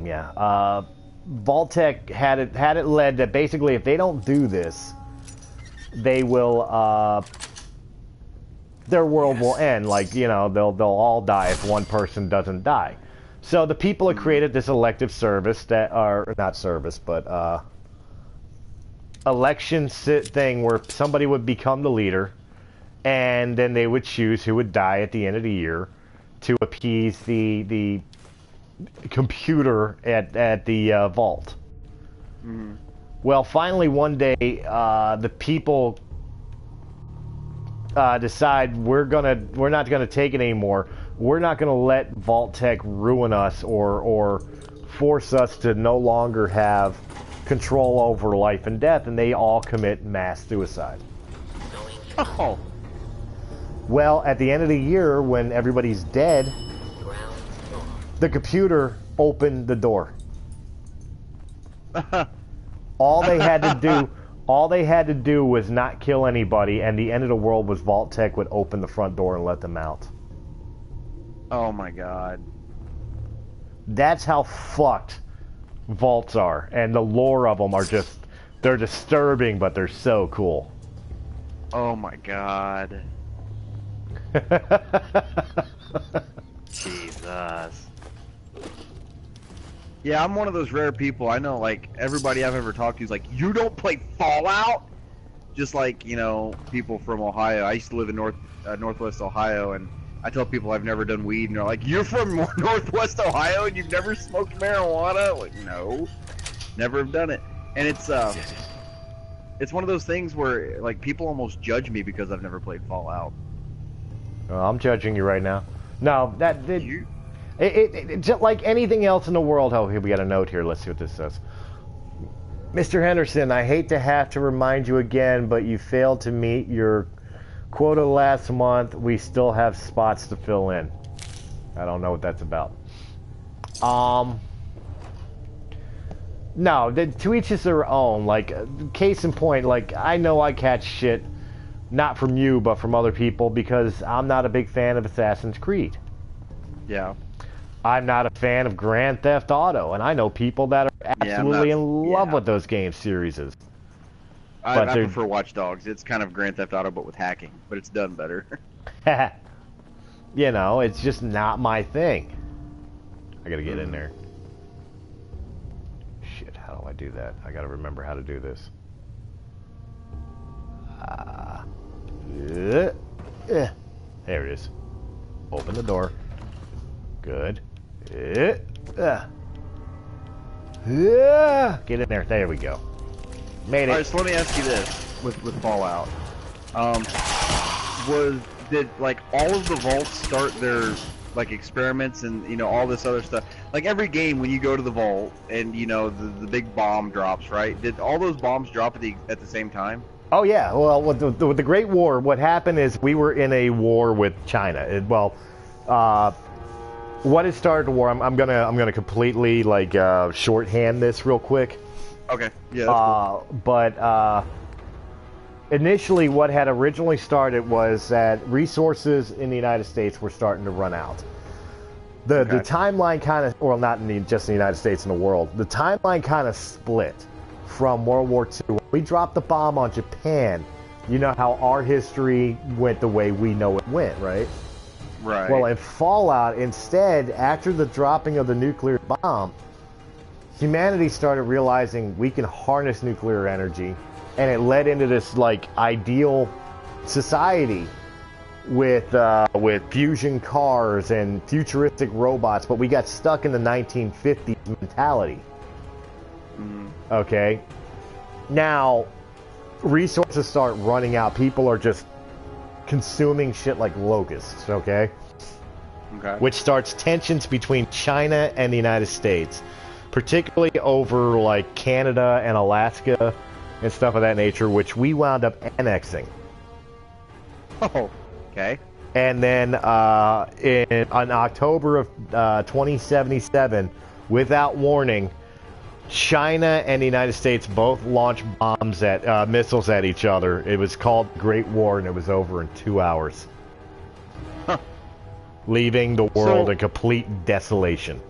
yeah. Vault-Tec had it led that basically if they don't do this, they will their world will end. Like, you know, they'll all die if one person doesn't die. So the people have created this elective service that are not service, but election thing where somebody would become the leader, and then they would choose who would die at the end of the year to appease the computer at the vault. Well, finally one day the people decide we're not gonna take it anymore. We're not gonna let Vault-Tec ruin us or force us to no longer have control over life and death, and they all commit mass suicide. Oh. Well, at the end of the year, when everybody's dead, the computer opened the door. All they had to do was not kill anybody, and the end of the world was Vault-Tec would open the front door and let them out. Oh my god. That's how fucked vaults are, and the lore of them are they're disturbing, but they're so cool. Oh my god. Jesus. Yeah, I'm one of those rare people. I know, like, everybody I've ever talked to is like, you don't play Fallout? Just like, you know, people from Ohio. I used to live in Northwest Ohio, and I tell people I've never done weed, and they're like, you're from Northwest Ohio and you've never smoked marijuana? Like, no. Never have done it. And it's one of those things where, like, people almost judge me because I've never played Fallout. I'm judging you right now. No, it's just like anything else in the world. Oh, here we got a note here. Let's see what this says. Mr. Henderson, I hate to have to remind you again, but you failed to meet your quota last month. We still have spots to fill in. I don't know what that's about. No, to each is their own. Like, case in point, like, I know I catch shit, not from you, but from other people, because I'm not a big fan of Assassin's Creed. Yeah. I'm not a fan of Grand Theft Auto, and I know people that are absolutely in love with those game series. I prefer Watch Dogs. It's kind of Grand Theft Auto, but with hacking, but it's done better. You know, it's just not my thing. I gotta get in there. Shit, how do I do that? I gotta remember how to do this. There it is. Open the door. Good. Get in there. There we go. Made it. Alright, so let me ask you this with Fallout. Did like all of the vaults start their like experiments and, you know, all this other stuff? Like every game when you go to the vault and, you know, the big bomb drops, right? Did all those bombs drop at the same time? Oh yeah. Well, with the Great War, what happened is we were in a war with China. What had started the war? I'm gonna completely like shorthand this real quick. Okay. Yeah. That's cool. But initially, what had originally started was that resources in the United States were starting to run out. The timeline kind of, well, not just in the United States, in the world. The timeline kind of split from World War II. When we dropped the bomb on Japan, you know how our history went the way we know it went, right? Right. Well, in Fallout, instead, after the dropping of the nuclear bomb, humanity started realizing we can harness nuclear energy, and it led into this like ideal society with fusion cars and futuristic robots. But we got stuck in the 1950s mentality. Okay. Now, resources start running out. People are just consuming shit like locusts, okay? Okay. Which starts tensions between China and the United States. particularly over like Canada and Alaska and stuff of that nature, which we wound up annexing. Oh, okay. And then on October of 2077, without warning, China and the United States both launched bombs at missiles at each other. It was called Great War, and it was over in 2 hours, leaving the world in complete desolation.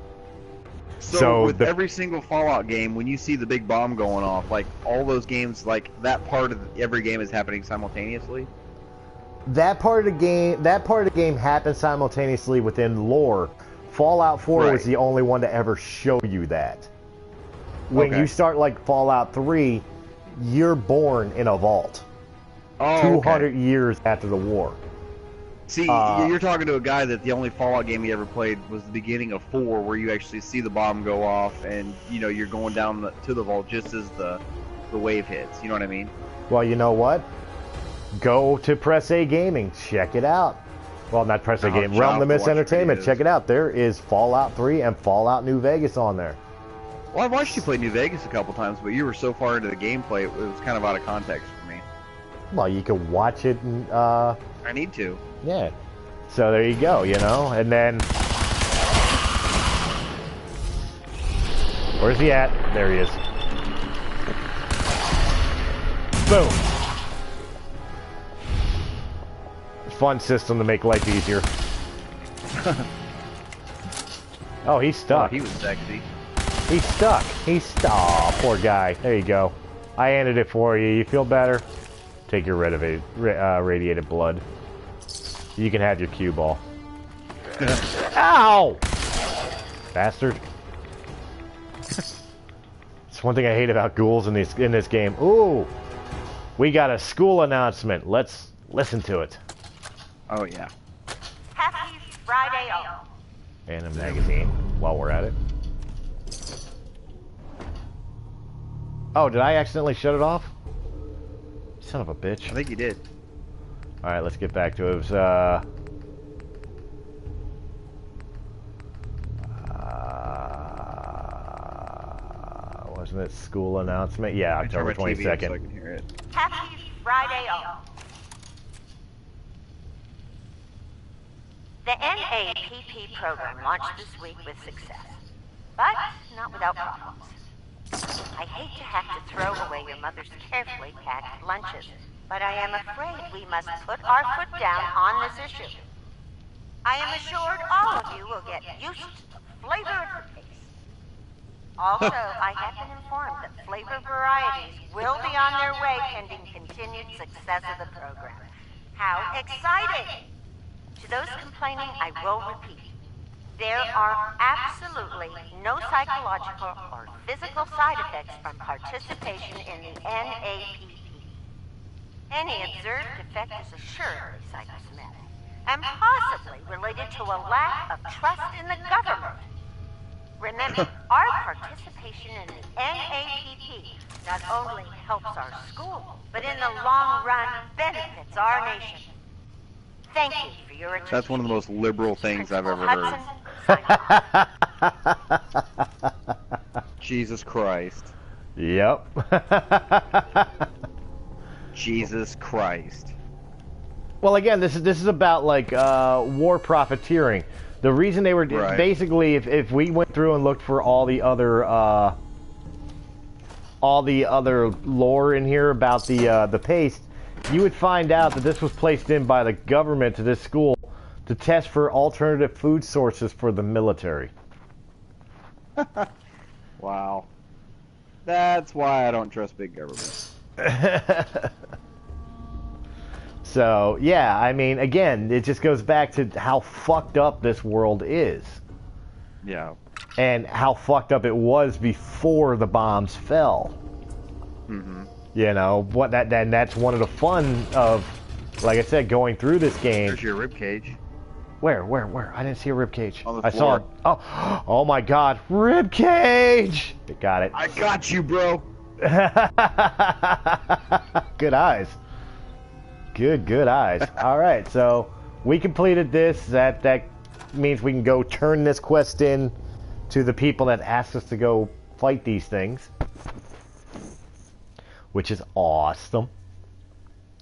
So with every single Fallout game, when you see the big bomb going off, like all those games, like that part of every game is happening simultaneously. That part of the game happened simultaneously within lore. Fallout 4 was the only one to ever show you that. When you start like Fallout 3, you're born in a vault. 200 years after the war. See, you're talking to a guy that the only Fallout game he ever played was the beginning of 4, where you actually see the bomb go off, and you know you're going down to the vault just as the wave hits. You know what I mean? Well, you know what? Go to Press A Gaming, check it out. Well, not Press A Gaming, Realm Limits Entertainment, check it out. There is Fallout 3 and Fallout New Vegas on there. Well, I watched you play New Vegas a couple times, but you were so far into the gameplay, it was kind of out of context for me. Well, you can watch it and, I need to. Yeah. So there you go, you know, and then... Where's he at? There he is. Boom! Fun system to make life easier. Oh, he's stuck. Oh, he was sexy. He's stuck. He's stuck. Oh, poor guy. There you go. I ended it for you. You feel better? Take your radiated blood. You can have your cue ball. Ow! Bastard. It's one thing I hate about ghouls in this game. Ooh! We got a school announcement. Let's listen to it. Oh, yeah. Happy Friday all. And a magazine while we're at it. Oh, did I accidentally shut it off? Son of a bitch. I think you did. Alright, let's get back to it. It was, wasn't it school announcement? Yeah, October 22nd. So I can hear it. Happy Friday all. The NAPP program launched this week with success, but not without problems. I hate to have to throw away your mother's carefully packed lunches, but I am afraid we must put our foot down on this issue. I am assured all of you will get used to the flavor of the taste. Also, I have been informed that flavor varieties will be on their way pending continued success of the program. How exciting! To those complaining, I will repeat. There are absolutely no psychological or physical side effects from participation in the NAPP. Any observed effect is assuredly psychosomatic, and possibly related to a lack of trust in the government. Remember, our participation in the NAPP not only helps our school, but in the long run benefits our nation. Thank you for your attention. That's one of the most liberal things I've ever heard. Jesus Christ. Yep. Jesus Christ. Well, again, this is about like war profiteering. The reason they were basically, if we went through and looked for all the other lore in here about the paste, you would find out that this was placed in by the government to this school to test for alternative food sources for the military. Wow. That's why I don't trust big government. So, yeah, I mean, again, it just goes back to how fucked up this world is. Yeah. And how fucked up it was before the bombs fell. Mm-hmm. You know, that's one of the fun of, like I said, going through this game. There's your ribcage. Where? I didn't see a ribcage. On the I saw floor. it. Oh my God, ribcage! Got it. I got you, bro. Good eyes. Good eyes. All right, so we completed this. That means we can go turn this quest in to the people that asked us to go fight these things, which is awesome.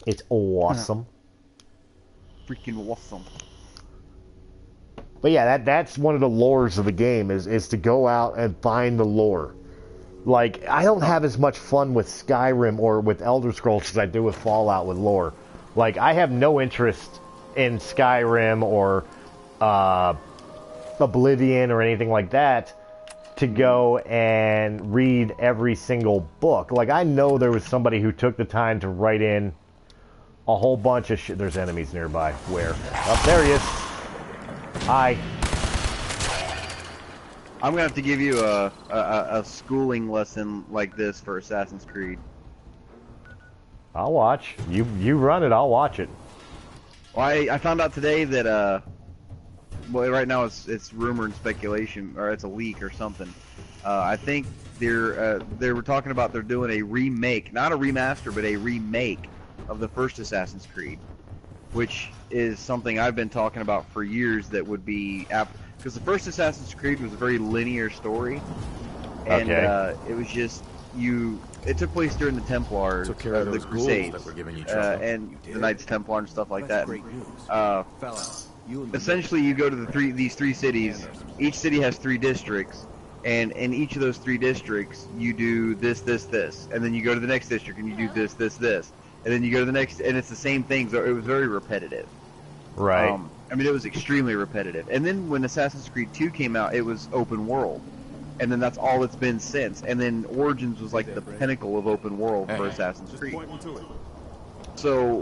It's awesome. Freaking awesome. But yeah, that's one of the lores of the game is to go out and find the lore. Like, I don't have as much fun with Skyrim or with Elder Scrolls as I do with Fallout with lore. Like, I have no interest in Skyrim or Oblivion or anything like that to go and read every single book. Like, I know there was somebody who took the time to write in a whole bunch of shit. There's enemies nearby. Where? Up there he is. Hi. I'm gonna have to give you a schooling lesson like this for Assassin's Creed. I'll watch. You run it, I'll watch it. Well, I found out today that well, right now it's rumor and speculation, or it's a leak or something. I think they were talking about they're doing a remake, not a remaster, but a remake of the first Assassin's Creed, which is something I've been talking about for years. That would be because the first Assassin's Creed was a very linear story, and it was just it took place during the Templars, the Crusades, that were giving you trouble. and the Knights Templar and stuff like that. Essentially, you go to these three cities. Each city has 3 districts, and in each of those 3 districts, you do this, this, this, and then you go to the next district and you do this, this, this, and then you go to the next, and it's the same thing. So it was very repetitive. Right. I mean, it was extremely repetitive. And then when Assassin's Creed 2 came out, it was open world. And then that's all it's been since. And then Origins was like the pinnacle of open world for Assassin's Creed. So,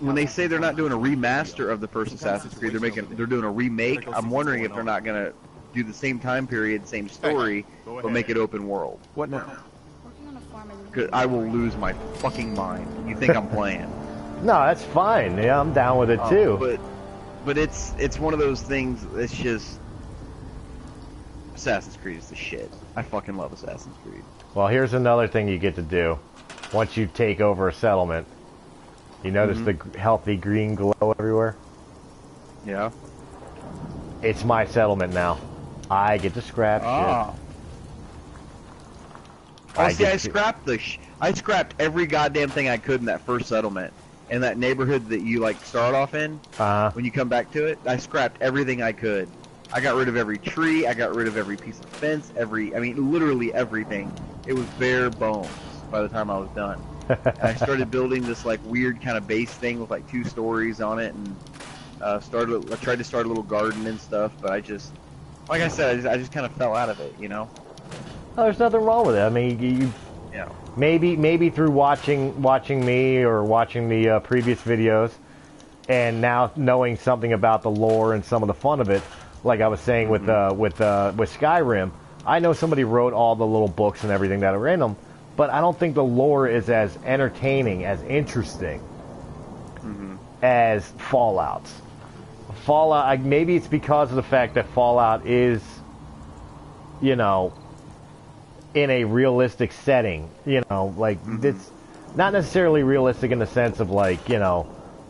when they say they're not doing a remaster of the first Assassin's Creed, they're doing a remake, I'm wondering if they're not going to do the same time period, same story, but make it open world. What now? Because I will lose my fucking mind. You think I'm playing. No, that's fine. Yeah, I'm down with it too. But it's one of those things. It's just Assassin's Creed is the shit. I fucking love Assassin's Creed. Well, here's another thing you get to do. Once you take over a settlement, you notice the healthy green glow everywhere? Yeah. It's my settlement now. I get to scrap shit. I scrapped every goddamn thing I could in that first settlement. In that neighborhood that you like start off in, when you come back to it, I scrapped everything I could. I got rid of every tree, I got rid of every piece of fence, literally everything. It was bare bones by the time I was done. And I started building this like weird kind of base thing with like 2 stories on it, and I tried to start a little garden and stuff, but I just, like I said, I just kind of fell out of it, you know? Oh, there's nothing wrong with it. I mean, maybe through watching me or watching the previous videos, and now knowing something about the lore and some of the fun of it, like I was saying with Skyrim, I know somebody wrote all the little books and everything that are in them, but I don't think the lore is as entertaining, as interesting as Fallout. Fallout, maybe it's because of the fact that Fallout is, you know, in a realistic setting, you know, like it's not necessarily realistic in the sense of like, you know,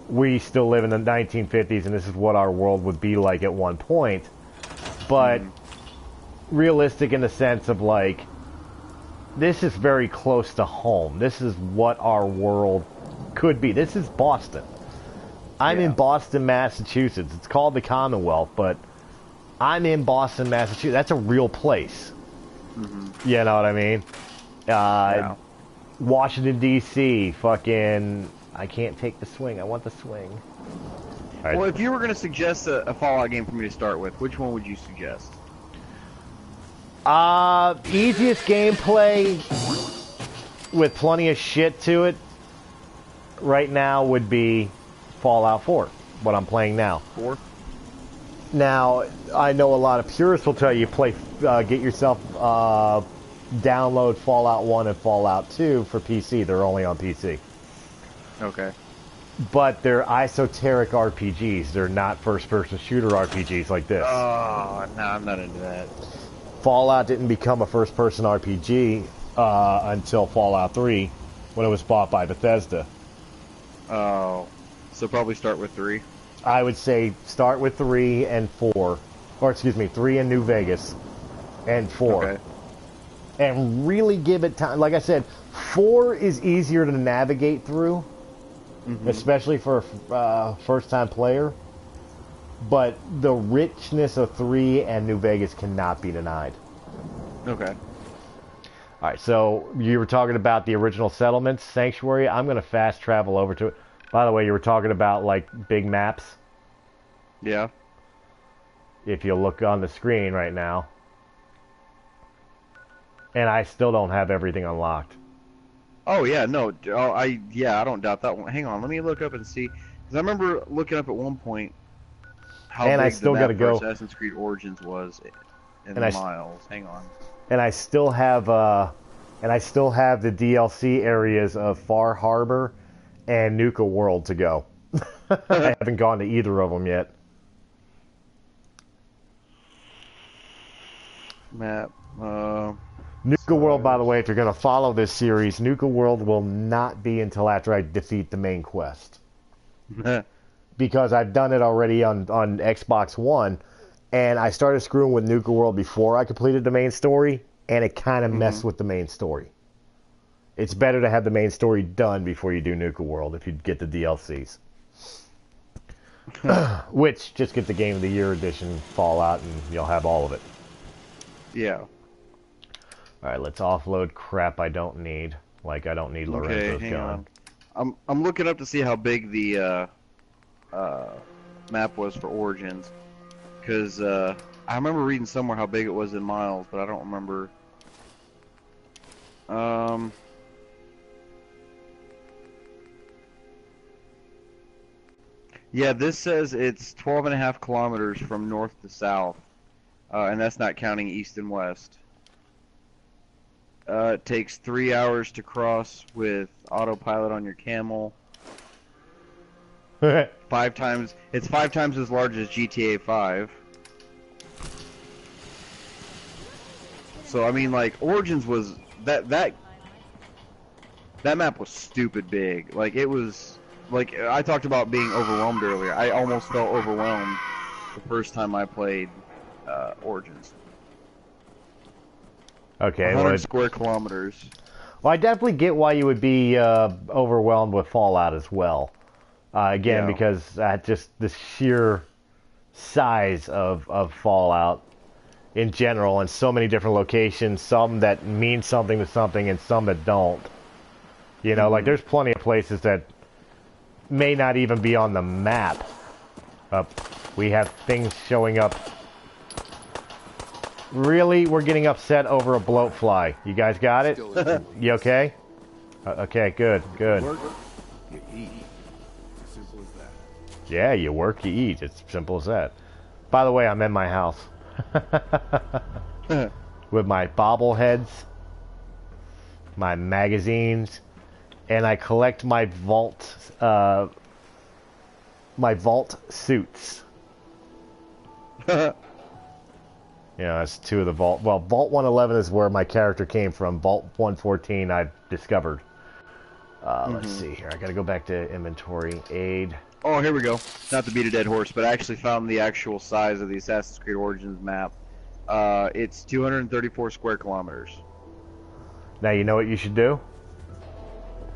we still live in the 1950s and this is what our world would be like at one point, but realistic in the sense of like, this is very close to home. This is what our world could be. This is Boston. I'm in Boston, Massachusetts. It's called the Commonwealth, but I'm in Boston, Massachusetts. That's a real place. You know what I mean? Washington, D.C., fucking... I can't take the swing. I want the swing. Right. Well, if you were going to suggest a Fallout game for me to start with, which one would you suggest? Easiest gameplay with plenty of shit to it right now would be Fallout 4, what I'm playing now. 4? Now, I know a lot of purists will tell you get yourself download Fallout 1 and Fallout 2 for PC. They're only on PC. Okay. But they're esoteric RPGs. They're not first-person shooter RPGs like this. Oh, no, I'm not into that. Fallout didn't become a first-person RPG until Fallout 3, when it was bought by Bethesda. Oh, so probably start with 3? I would say start with 3 and 4. Or or excuse me, 3 in New Vegas, and 4. Okay. And really give it time. Like I said, 4 is easier to navigate through, especially for a first-time player. But the richness of 3 and New Vegas cannot be denied. Okay. All right, so you were talking about the original settlements, Sanctuary. I'm going to fast travel over to it. By the way, you were talking about, like, big maps. Yeah. If you look on the screen right now. And I still don't have everything unlocked. Oh yeah, no. I don't doubt that one. Hang on, let me look up and see. Because I remember looking up at one point how and big I still the got to map go. for Assassin's Creed Origins was in and miles. Hang on. And I still have the DLC areas of Far Harbor and Nuka World to go. I haven't gone to either of them yet. Map. Nuka World, by the way, if you're going to follow this series, Nuka World will not be until after I defeat the main quest. Because I've done it already on Xbox One, and I started screwing with Nuka World before I completed the main story, and it kind of messed with the main story. It's better to have the main story done before you do Nuka World if you get the DLCs. Which, just get the Game of the Year edition Fallout, and you'll have all of it. Yeah. Alright, let's offload crap I don't need. Like, I don't need Lorenzo's gun. I'm looking up to see how big the map was for Origins. Because I remember reading somewhere how big it was in miles, but I don't remember. Yeah, this says it's 12.5 kilometers from north to south. And that's not counting east and west. It takes 3 hours to cross with autopilot on your camel. It's 5 times as large as GTA 5. So I mean, like, Origins was that map was stupid big. Like, it was like, I talked about being overwhelmed earlier. I almost felt overwhelmed the first time I played Origins. Okay, 100 square kilometers. Well, I definitely get why you would be overwhelmed with Fallout as well. Again, because just the sheer size of Fallout in general, and so many different locations, some that mean something to something and some that don't. You know, like, there's plenty of places that may not even be on the map. We have things showing up. Really? We're getting upset over a bloatfly. You guys got it? You okay? Okay, good. You eat. It's as simple as that. Yeah, you work, you eat. It's simple as that. By the way, I'm in my house. With my bobbleheads, my magazines, and I collect my vault suits. Yeah, that's 2 of the vault. Well, Vault 111 is where my character came from. Vault 114 I've discovered. Let's see here. I gotta go back to inventory. Aid. Oh, here we go. Not to beat a dead horse, but I actually found the actual size of the Assassin's Creed Origins map. It's 234 square kilometers. Now, you know what you should do?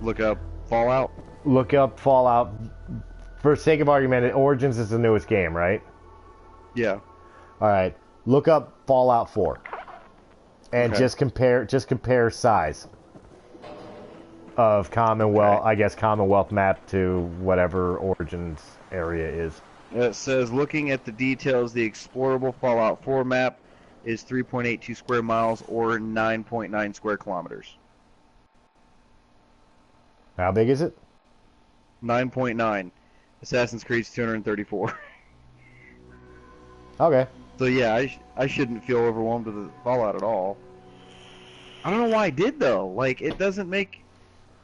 Look up Fallout. Look up Fallout. For sake of argument, Origins is the newest game, right? Yeah. Alright. Look up Fallout 4. And just compare size of Commonwealth, I guess Commonwealth map to whatever Origins area is. It says, looking at the details, the explorable Fallout 4 map is 3.82 square miles or 9.9 square kilometers. How big is it? 9.9. Assassin's Creed's 234. Okay. So yeah, I shouldn't feel overwhelmed with the Fallout at all. I don't know why I did though. Like, it doesn't make...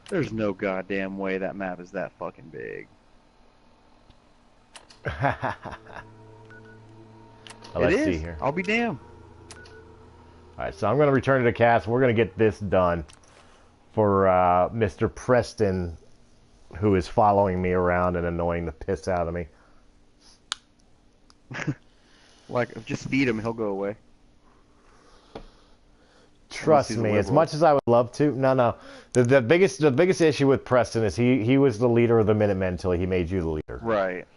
There's no goddamn way that map is that fucking big. Let's see here. I'll be damned. Alright, so I'm going to return to the cast. We're going to get this done for Mr. Preston, who is following me around and annoying the piss out of me. Like, just feed him, he'll go away. Trust me, as much as I would love to, no. The biggest issue with Preston is he was the leader of the Minutemen until he made you the leader. Right.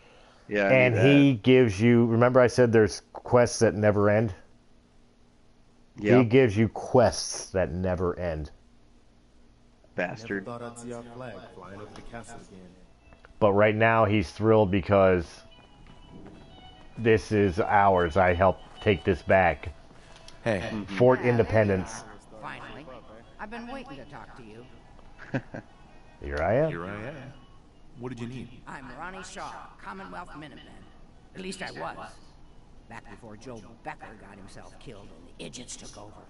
Yeah. And he gives you. Remember, I said there's quests that never end. Yeah. He gives you quests that never end. Bastard. Never thought I'd see our flag flying over the castle again. But right now he's thrilled because this is ours. I helped take this back. Hey. Fort Independence. Finally. I've been waiting to talk to you. Here I am. Here I am. What did you need? I'm Ronnie Shaw, Commonwealth Minuteman. At least I was. Back before Joe Becker got himself killed and the idiots took over.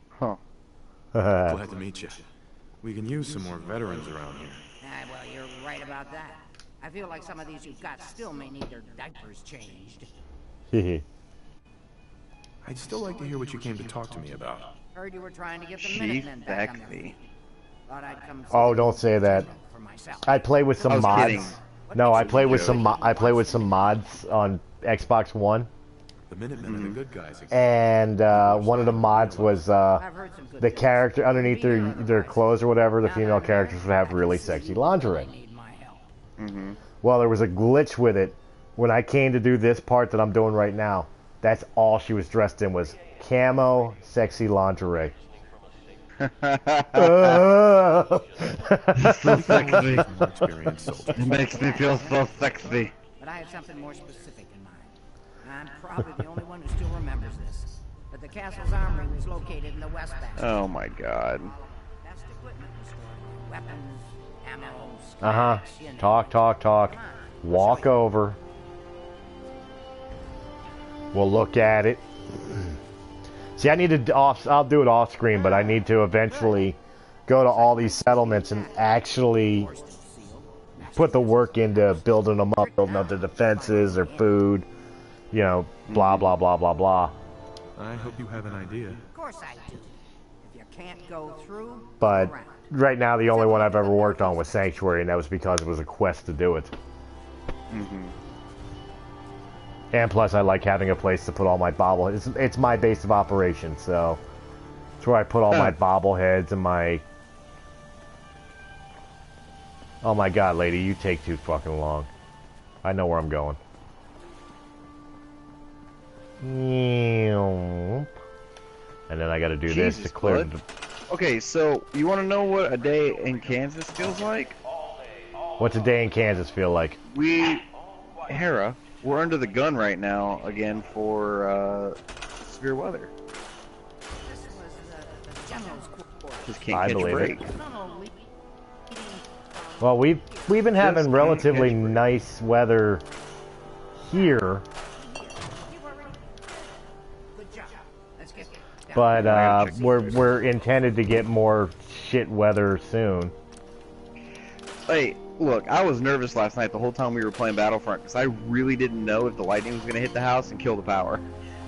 Huh. Glad to meet you. We can use some more veterans around here. Well, you're right about that. I feel like some of these you've got still may need their diapers changed. I'd still like to hear what you came to talk to me about. Heard you were trying to get the Minutemen back on their feet. Thought I'd come Oh, don't say that. for myself. I play with some mods. kidding. No, I play with some mods on Xbox One. The Minutemen are the good guys. And one of the mods was the character underneath their clothes or whatever. The female characters would have really sexy lingerie. Well, there was a glitch with it when I came to do this part that I'm doing right now. That's all she was dressed in was camo, sexy lingerie. So sexy. It makes me feel so sexy. But I have something more specific in mind. I'm probably the only one who still remembers this. But the castle's armory was located in the west bastion. Oh my god. Best equipment was stored there. Weapons, ammo, Uh-huh. scraps, you know. Talk. Walk over. We'll look at it. See, I need to I'll do it off screen, but I need to eventually go to all these settlements and actually put the work into building them up, building up their defenses, their food, you know, blah, blah, blah, blah, blah. I hope you have an idea. Of course I do. If you can't go through, But go around. right now, the only one I've ever worked on was Sanctuary, and that was because it was a quest to do it. And plus, I like having a place to put all my bobbleheads. It's my base of operations, so it's where I put all my bobbleheads and my... Oh my god, lady, you take too fucking long. I know where I'm going. And then I gotta do this to clear the... Okay, so you want to know what a day in Kansas feels like? What's a day in Kansas feel like? Hera, we're under the gun right now again for severe weather. This was the general's quarters. Just can't I catch a believe break. it. Well, we've been having relatively nice weather here, but we're intended to get more shit weather soon. Hey, look, I was nervous last night the whole time we were playing Battlefront because I really didn't know if the lightning was going to hit the house and kill the power.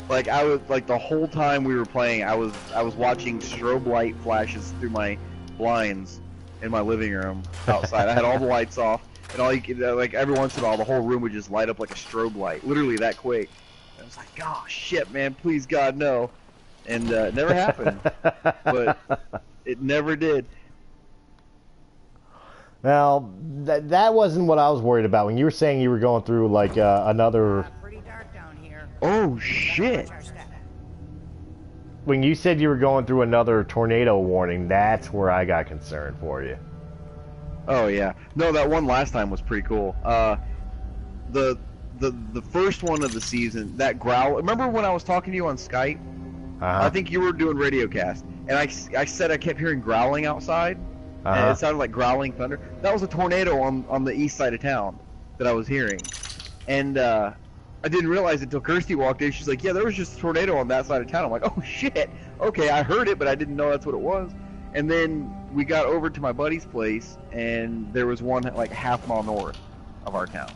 Like I was like the whole time we were playing, I was watching strobe light flashes through my blinds in my living room outside. I had all the lights off, and all you could, like every once in a while, the whole room would just light up like a strobe light, literally that quick. I was like, oh shit, man, please God no, and it never happened, but it never did. Well, that wasn't what I was worried about. When you were saying you were going through like another... Pretty dark down here. Oh shit! When you said you were going through another tornado warning, that's where I got concerned for you. Oh yeah, no, that one last time was pretty cool. The first one of the season, that growl. Remember when I was talking to you on Skype? I think you were doing radiocast, and I said I kept hearing growling outside, and it sounded like growling thunder. That was a tornado on the east side of town that I was hearing, and I didn't realize it until Kirsty walked in. She's like, yeah, there was just a tornado on that side of town. I'm like, oh shit, okay, I heard it, but I didn't know that's what it was. And then we got over to my buddy's place, and there was one like half mile north of our town.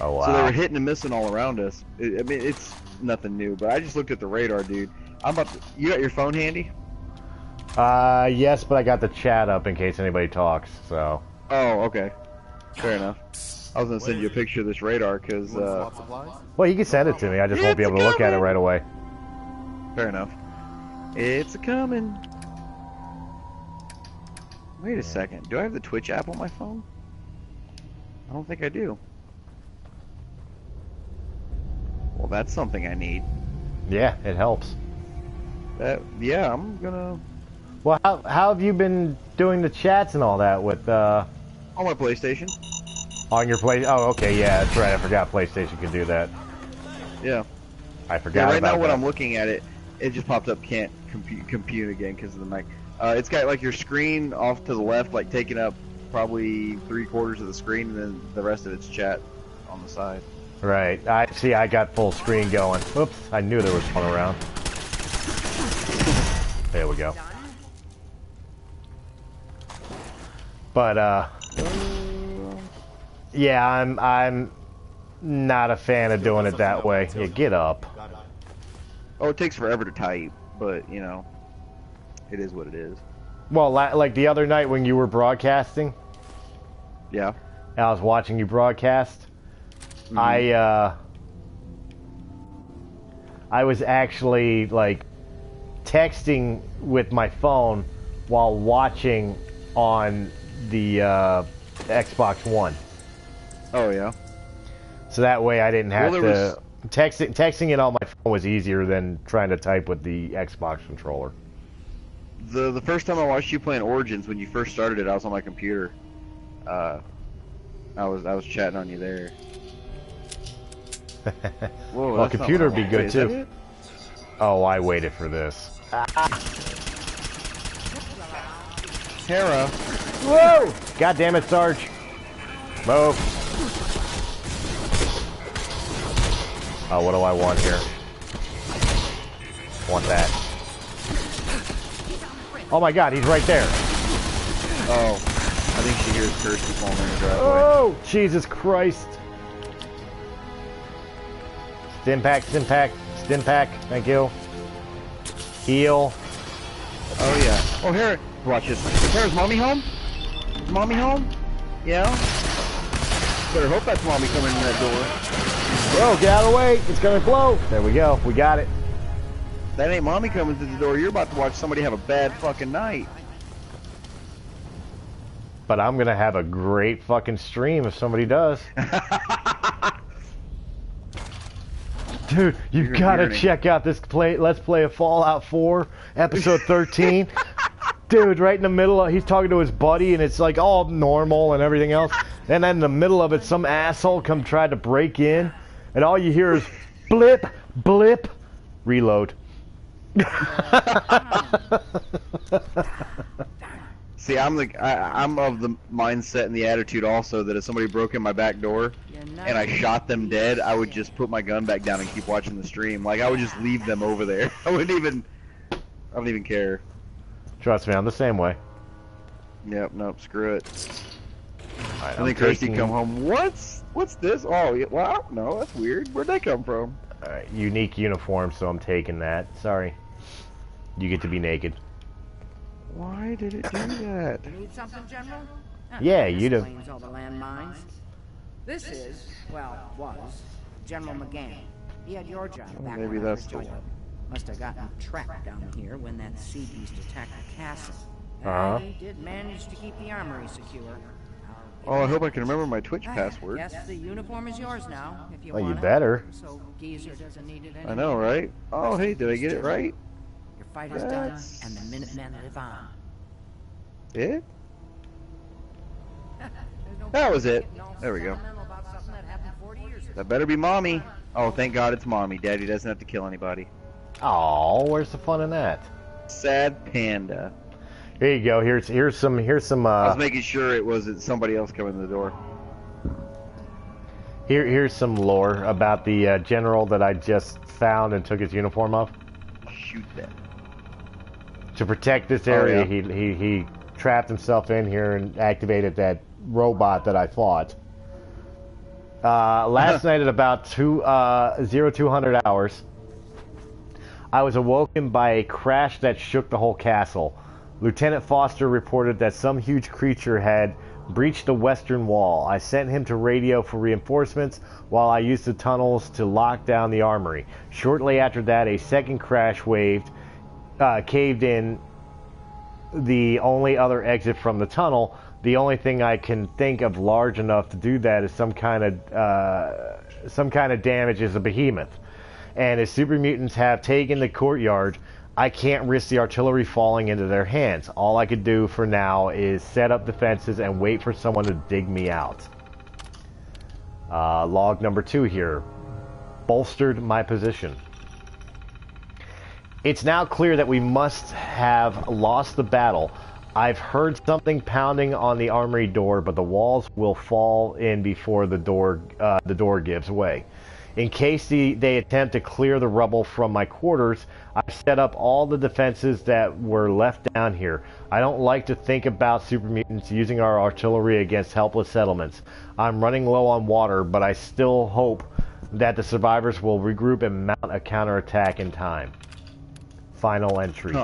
Oh wow! So they were hitting and missing all around us. I mean, it's nothing new, but I just looked at the radar, dude. You got your phone handy? Yes, but I got the chat up in case anybody talks. So. Oh, okay. Fair enough. I was gonna send you a picture of this radar because. Well, you can send it to me. I just won't be able to look at it right away. Fair enough. It's a coming. Wait a second. Do I have the Twitch app on my phone? I don't think I do. Well, that's something I need. Yeah, it helps. Yeah, I'm gonna. Well, how have you been doing the chats and all that with on my PlayStation? On your play? Oh, okay, yeah, that's right. I forgot PlayStation could do that. Yeah. I forgot. Yeah, right about now when that. I'm looking at it, it just popped up can't compute again because of the mic. It's got like your screen off to the left, like taking up probably 3/4 of the screen, and then the rest of it's chat on the side. Right. I see. I got full screen going. Oops. I knew there was one around. There we go. But yeah, I'm not a fan of doing it that way. Yeah, get up. Oh, it takes forever to type, but you know, it is what it is. Well, like the other night when you were broadcasting. Yeah. I was watching you broadcast. Mm-hmm. I was actually like texting with my phone while watching on the Xbox One. Oh yeah. So that way I didn't have Well, to texting it on my phone was easier than trying to type with the Xbox controller. The first time I watched you playing Origins when you first started it, I was on my computer. I was chatting on you there. Whoa, Well, computer would be good too. It? Oh, I waited for this. Tara. Whoa! God damn it, Sarge. Move. Oh, what do I want here? Want that. Oh my god, he's right there. Oh, I think she hears Kirsty falling in the driveway. Oh, Jesus Christ. Stim pack, stim pack, stim pack. Thank you. Heal. Oh yeah. Oh, here. Watch this. Is Tara's mommy home? Is mommy home? Yeah. Better hope that's mommy coming in that door. Whoa, get out of the way. It's gonna blow. There we go. We got it. That ain't mommy coming through the door. You're about to watch somebody have a bad fucking night. But I'm gonna have a great fucking stream if somebody does. Dude, you gotta check out this Let's Play of Fallout 4, episode 13. Dude, right in the middle of, he's talking to his buddy, and it's like all normal and everything else. And then in the middle of it, some asshole try to break in, and all you hear is blip, blip, reload. See, I'm of the mindset and the attitude also that if somebody broke in my back door and I shot them dead, I would just put my gun back down and keep watching the stream. Like I would just leave them over there. I wouldn't even care. Trust me, I'm the same way. Yep, nope, screw it. Right, I think Kirsty come home. What's this? Oh, yeah, well, I don't know. That's weird. Where'd that come from? Alright, unique uniform, so I'm taking that. Sorry. You get to be naked. Why did it do that? You need something, General? Yeah, you'd have. Explains all the landmines. This is, well, was General McGann. He had your job back Maybe when I that's first the joined. one. Must have gotten trapped down here when that sea beast attacked the castle. Uh-huh. He did manage to keep the armory secure. Oh, I hope I can remember my Twitch password. Yes, the uniform is yours now, if you Oh, want you it. better. So Geezer doesn't need it anymore. I know, right? Oh, hey, did I get it right? Your fight is done, and the Minutemen live on. It? That was it. There we go. That better be mommy. Oh, thank God it's mommy. Daddy doesn't have to kill anybody. Oh, where's the fun in that? Sad panda. Here you go. Here's some. I was making sure it wasn't somebody else coming to the door. Here's some lore about the general that I just found and took his uniform off. Shoot that. To protect this area, Oh, yeah. he trapped himself in here and activated that robot that I fought. Last night at about 0200 hours, I was awoken by a crash that shook the whole castle. Lieutenant Foster reported that some huge creature had breached the western wall. I sent him to radio for reinforcements while I used the tunnels to lock down the armory. Shortly after that, a second crash wave caved in the only other exit from the tunnel. The only thing I can think of large enough to do that is some kind of damage is a behemoth. And as super mutants have taken the courtyard, I can't risk the artillery falling into their hands. All I could do for now is set up defenses and wait for someone to dig me out. Log number 2 here. Bolstered my position. It's now clear that we must have lost the battle. I've heard something pounding on the armory door, but the walls will fall in before the door gives way. In case they attempt to clear the rubble from my quarters, I've set up all the defenses that were left down here. I don't like to think about super mutants using our artillery against helpless settlements. I'm running low on water, but I still hope that the survivors will regroup and mount a counterattack in time. Final entry.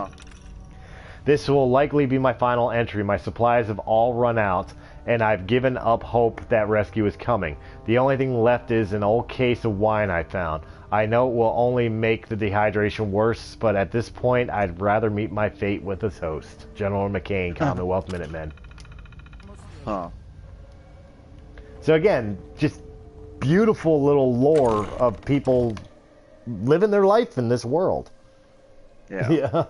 This will likely be my final entry. My supplies have all run out, and I've given up hope that rescue is coming. The only thing left is an old case of wine I found. I know it will only make the dehydration worse, but at this point, I'd rather meet my fate with its host. General McCain, Commonwealth Minutemen. So again, just beautiful little lore of people living their life in this world. Yeah.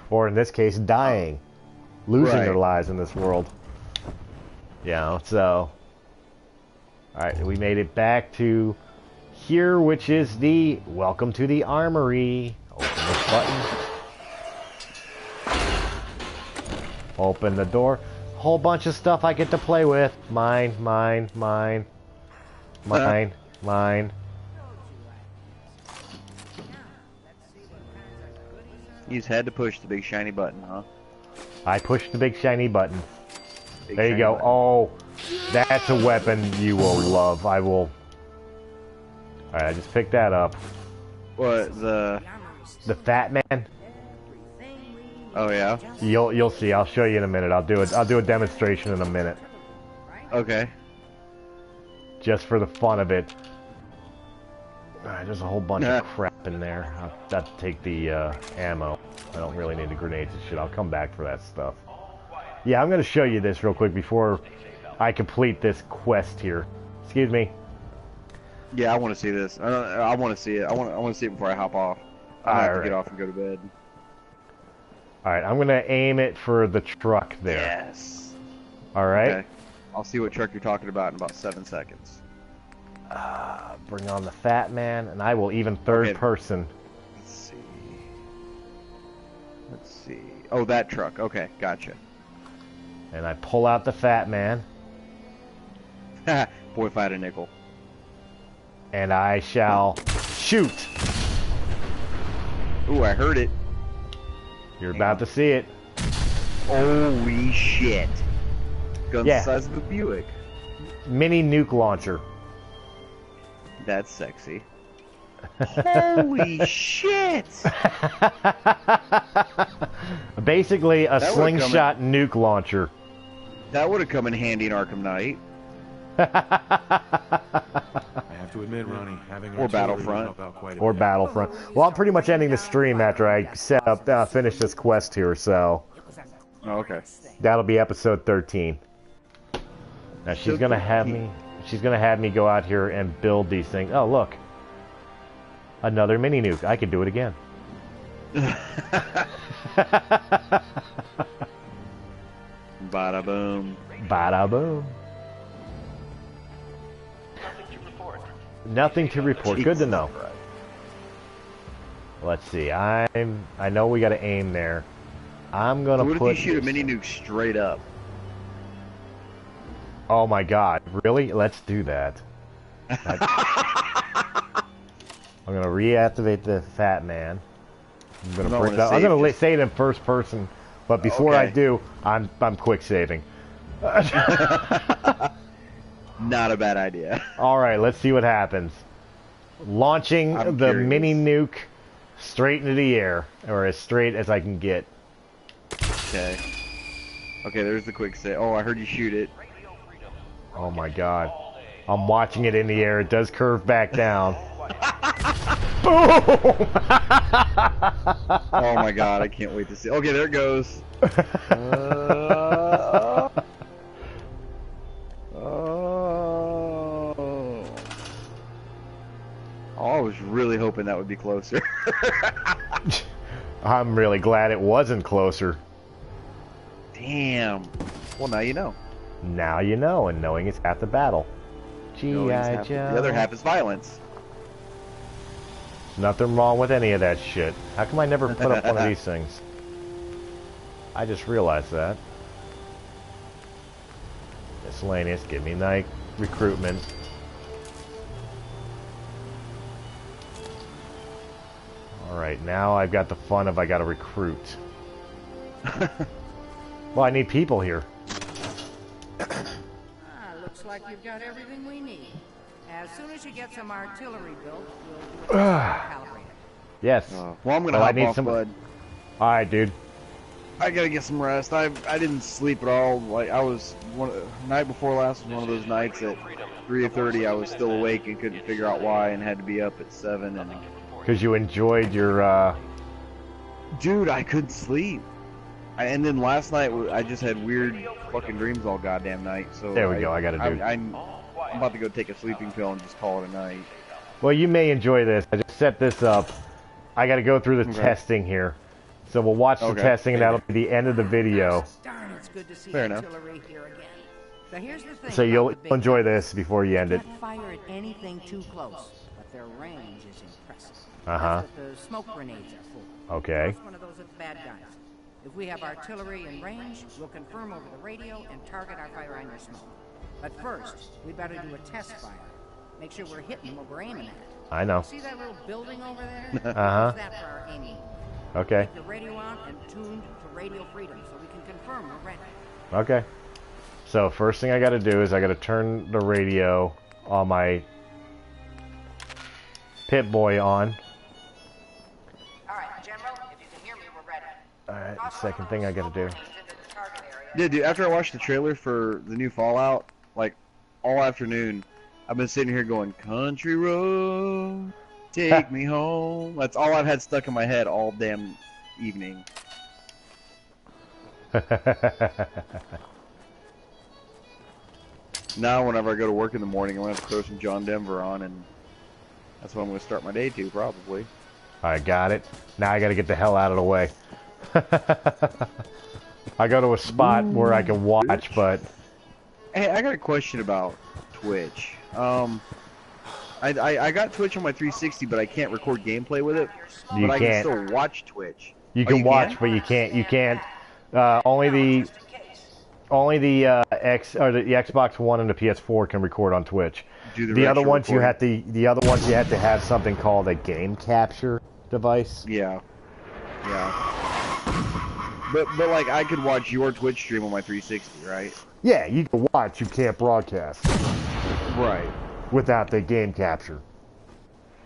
Or in this case, dying. Losing their lives in this world. Yeah, so... Alright, we made it back to here, which is the welcome to the armory. Open this button. Open the door. Whole bunch of stuff I get to play with. Mine. You just had to push the big shiny button, huh? I pushed the big shiny button. Big there you go. Button. Oh, that's a weapon you will love. I will. Alright, I just picked that up. What, the Fat Man? Oh yeah? You'll see. I'll show you in a minute. I'll do a demonstration in a minute. Okay. Just for the fun of it. Alright, there's a whole bunch of crap in there. I'll have to take the ammo. I don't really need the grenades and shit. I'll come back for that stuff. Yeah, I'm going to show you this real quick before I complete this quest here. Excuse me. Yeah, I want to see this. I want to see it. I want to see it before I hop off. I have to get off and go to bed. Alright, I'm going to aim it for the truck there. Yes. Alright. Okay. I'll see what truck you're talking about in about 7 seconds. Bring on the Fat Man, and I will even third person. Let's see. Oh, that truck. Okay, gotcha. And I pull out the Fat Man. Boy, if I had a nickel. And I shall shoot. Ooh, I heard it. You're about to see it. Holy shit. Gun the size of a Buick. Mini nuke launcher. That's sexy. Holy shit! Basically, a slingshot nuke launcher. That would have come in handy in Arkham Knight. I have to admit, Ronnie, having or Battlefront. Or Battlefront. Well, I'm pretty much ending the stream after I set up, finish this quest here, so. Oh, okay. That'll be episode 13. Now she's gonna have me. She's gonna have me go out here and build these things. Oh, look. Another mini nuke. I could do it again. Bada boom. Bada boom. Nothing to report. Good to know. Let's see. I know we gotta aim there. I'm gonna put. What if you shoot a mini nuke straight up? Oh my god, really? Let's do that. I'm gonna reactivate the Fat Man. I'm gonna say it in first person, but before I do, I'm quick saving. Not a bad idea. Alright, let's see what happens. Launching the mini nuke straight into the air, or as straight as I can get. Okay. Okay, there's the quick set. Oh, I heard you shoot it. Oh my god. I'm watching it in the air. It does curve back down. Boom! Oh my god, I can't wait to see. Okay, there it goes. Oh, I was really hoping that would be closer. I'm really glad it wasn't closer. Damn. Well, now you know. Now you know, and knowing is half the battle. G.I. Joe. The other half is violence. Nothing wrong with any of that shit. How come I never put up one of these things? I just realized that. Miscellaneous, give me night recruitment. Alright, now I've got the fun of I gotta recruit. Well, I need people here. Looks like you've got everything we need. As soon as you get some artillery built, we'll do a calibrate it. Yes. Well, I'm gonna hop off, bud. Alright, dude. I gotta get some rest. I didn't sleep at all. Like I was night before last was one of those nights at 3:30 I was still awake and couldn't figure out why and had to be up at 7 and. Because you enjoyed your. Dude, I couldn't sleep. And then last night I just had weird fucking dreams all goddamn night. So there we go. I gotta do. I'm about to go take a sleeping pill and just call it a night. Well, you may enjoy this. I just set this up. I gotta go through the testing here. So we'll watch the testing, and that'll be the end of the video. Darn, it's good to see Fair enough. artillery here again. So here's the thing. So you'll enjoy this before you end it. Can't fire at anything too close, but their range is impressive. Uh-huh. That's what the smoke grenades are for. Okay. That's one of those are the bad guys. If we have artillery in range, we'll confirm over the radio and target our fire on your smoke. But first, we better do a test fire. Make sure we're hitting what we're aiming at. I know. See that little building over there? Uh-huh. Use that for our aiming. Okay. Keep the radio on and tuned to radio freedom so we can confirm we're ready. Okay. So first thing I got to do is I got to turn the radio on my Pip-Boy on. All right, General, if you can hear me, we're ready. All right. Second thing I got to do. Yeah, dude. After I watched the trailer for the new Fallout, like all afternoon, I've been sitting here going, "Country road, take me home." That's all I've had stuck in my head all damn evening. Now, whenever I go to work in the morning, I'm gonna have to throw some John Denver on, and that's what I'm gonna start my day to, probably. I got it. Now I got to get the hell out of the way. I go to a spot where I can watch, but Hey, I got a question about Twitch. I got Twitch on my 360, but I can't record gameplay with it. You but I can't. can still watch Twitch. You can watch, but you can't. You can't. Only the Xbox One and the PS4 can record on Twitch. The other ones you have to. The other ones you have to have something called a game capture device. Yeah. But like I could watch your Twitch stream on my 360, right? Yeah, you can watch. You can't broadcast. Right. Without the game capture.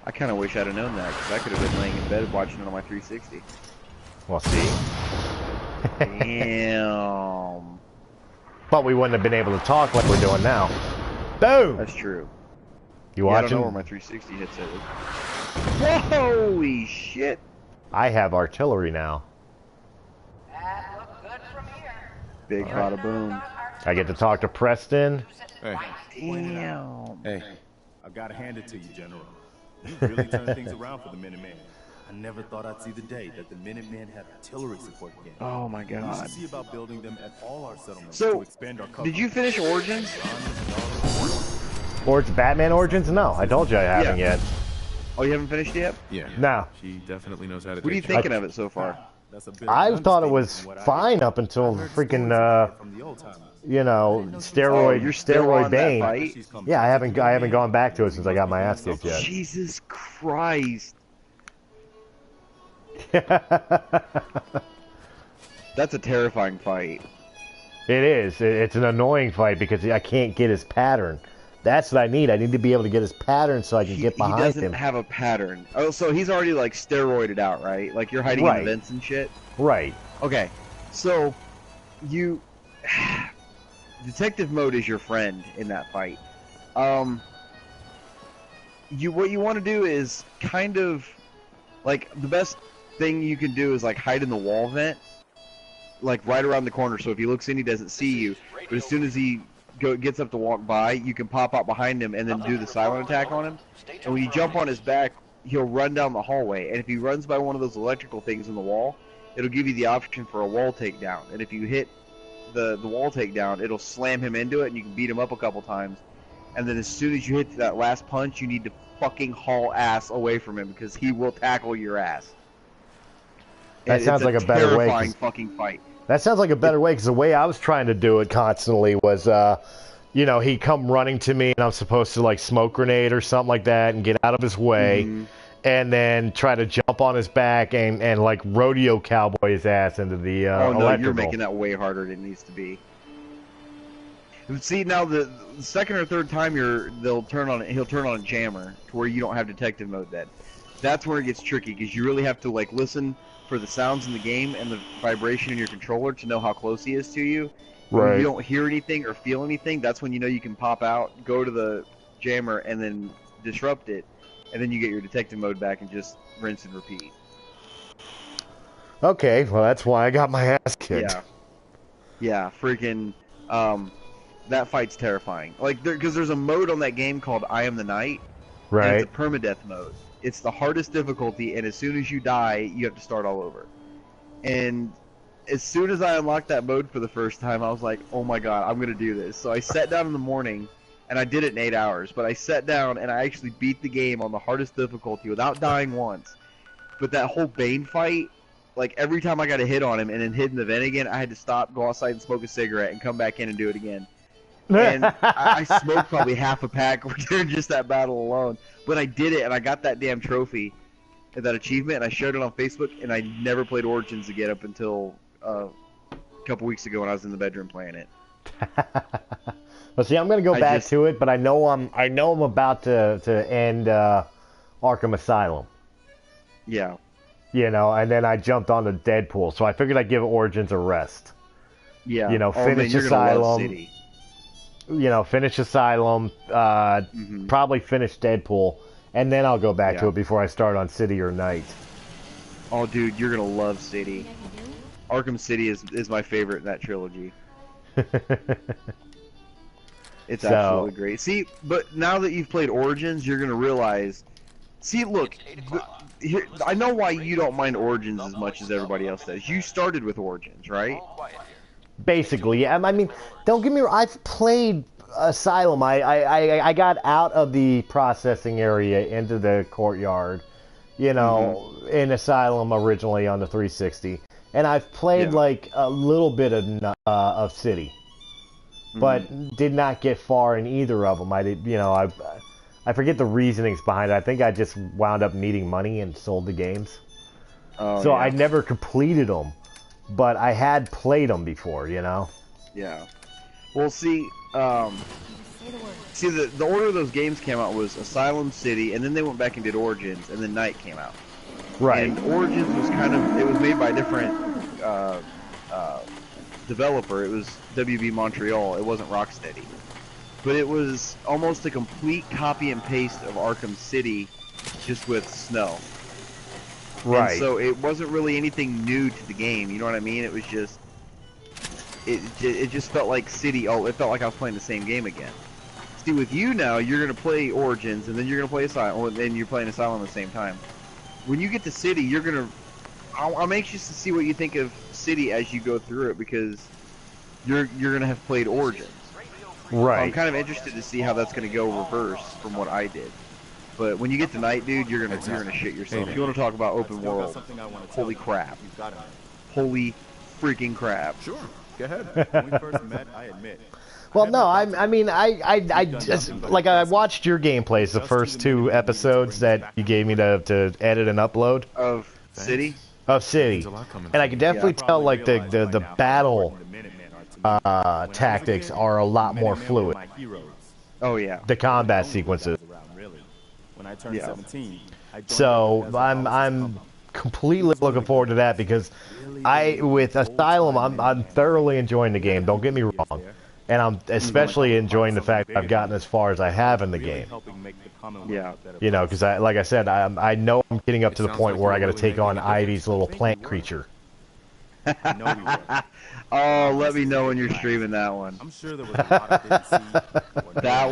I kind of wish I'd have known that, because I could have been laying in bed watching it on my 360. Well, see. Damn. But we wouldn't have been able to talk like we're doing now. Boom. That's true. You watching? I don't know where my 360 headset is. Holy shit! I have artillery now. That looked good from here. Big bada boom. I get to talk to Preston. Hey. Damn. Hey, I gotta hand it to you, General. You really turned things around for the Minutemen. I never thought I'd see the day that the Minutemen had artillery support again. Oh my We god. should see about building them at all our settlements So, to expand our cover. did you finish Origins? Or it's Batman Origins? No, I told you I haven't yet. Oh, you haven't finished it yet? Yeah. No. She definitely knows how to What are you take thinking of it so far? I thought it was fine up until freaking you know, steroid Bane. Yeah, I haven't gone back to it since I got my ass kicked yet. Jesus Christ. That's a terrifying fight. It is. It's an annoying fight because I can't get his pattern. That's what I need. I need to be able to get his pattern so I can get behind him. He doesn't have a pattern. Oh, so he's already like steroided out, right? Like you're hiding in the vents and shit? Right. Okay. So, detective mode is your friend in that fight. What you want to do is kind of like the best thing you can do is like hide in the wall vent, like right around the corner. So if he looks in, he doesn't see you. But as soon as he gets up to walk by, you can pop out behind him and then do the silent attack on him. And when you jump on his back, he'll run down the hallway. And if he runs by one of those electrical things in the wall, it'll give you the option for a wall takedown. And if you hit the wall takedown, it'll slam him into it, and you can beat him up a couple times. And then as soon as you hit that last punch, you need to fucking haul ass away from him because he will tackle your ass. That sounds like a better way. Terrifying fucking fight. That sounds like a better way, because the way I was trying to do it constantly was, you know, he'd come running to me, and I'm supposed to, like, smoke grenade or something like that and get out of his way, and then try to jump on his back and like, rodeo cowboy his ass into the oh, no, electrical. You're making that way harder than it needs to be. See, now the second or third time he'll turn on a jammer to where you don't have detective mode then. That's where it gets tricky, because you really have to, like, listen for the sounds in the game and the vibration in your controller to know how close he is to you. Right. When you don't hear anything or feel anything, that's when you know you can pop out, go to the jammer, and then disrupt it, and then you get your detective mode back and just rinse and repeat. Okay, well, that's why I got my ass kicked. Yeah, freaking, that fight's terrifying. Like, because there's a mode on that game called I Am the Night. Right. And it's a permadeath mode. It's the hardest difficulty, and as soon as you die, you have to start all over. And as soon as I unlocked that mode for the first time, I was like, oh my god, I'm going to do this. So I sat down in the morning, and I did it in 8 hours, but I sat down and I actually beat the game on the hardest difficulty without dying once. But that whole Bane fight, like every time I got a hit on him and then hit in the vent again, I had to stop, go outside and smoke a cigarette, and come back in and do it again. And I smoked probably half a pack during just that battle alone. But I did it, and I got that damn trophy, that achievement, and I shared it on Facebook, and I never played Origins again up until a couple weeks ago when I was in the bedroom playing it. Well, see, I'm gonna go back to it, but I know I'm about to end Arkham Asylum. Yeah. You know, and then I jumped on to Deadpool, so I figured I'd give Origins a rest. Yeah. You know, finish Asylum. You know, finish Asylum. Probably finish Deadpool, and then I'll go back to it before I start on City or Night. Oh, dude, you're gonna love City. Arkham City is my favorite in that trilogy. It's absolutely great. See, but now that you've played Origins, you're going to realize... See, look, here, I know why you don't mind Origins as much as everybody else does. You started with Origins, right? Basically, yeah. I mean, don't get me wrong, I've played Asylum. I got out of the processing area into the courtyard, you know, in Asylum originally on the 360. And I've played, like, a little bit of City. But did not get far in either of them. I did, you know, I forget the reasonings behind it. I think I just wound up needing money and sold the games. So I never completed them, but I had played them before, you know. Yeah. Well, see, the order those games came out was Asylum, City, and then they went back and did Origins, and then Night came out. Right. And Origins was it was made by a different developer. It was WB Montreal. It wasn't Rocksteady. But it was almost a complete copy and paste of Arkham City, just with snow. Right. And so it wasn't really anything new to the game. You know what I mean? It was just, it just felt like City. Oh, it felt like I was playing the same game again. See, with you now, you're gonna play Origins, and then you're gonna play Asylum, and then you're playing Asylum at the same time. When you get to City, you're gonna. I'm anxious to see what you think of City as you go through it, because you're gonna have played Origins. Right. I'm kind of interested to see how that's gonna go reverse from what I did. But when you get to Night, dude, you're gonna shit yourself. If you want to talk about open world, holy crap! Holy freaking crap! Sure, go ahead. When we first met, I admit. Well, no, I mean, I just, like, I watched your gameplays, the first 2 episodes that you gave me to edit and upload. Of City? Of City. And I can definitely tell, like, the battle tactics are a lot more fluid. Oh, yeah. The combat sequences. When I turned 17, so, I'm completely looking forward to that because with Asylum, I'm thoroughly enjoying the game. Don't get me wrong, and I'm especially enjoying the fact that I've gotten as far as I have in the game. Yeah. You know, because like I said, I know I'm getting up to the point where I got to take on Ivy's little plant creature. Oh, let me know when you're streaming that one. I'm sure there was a lot I didn't see. That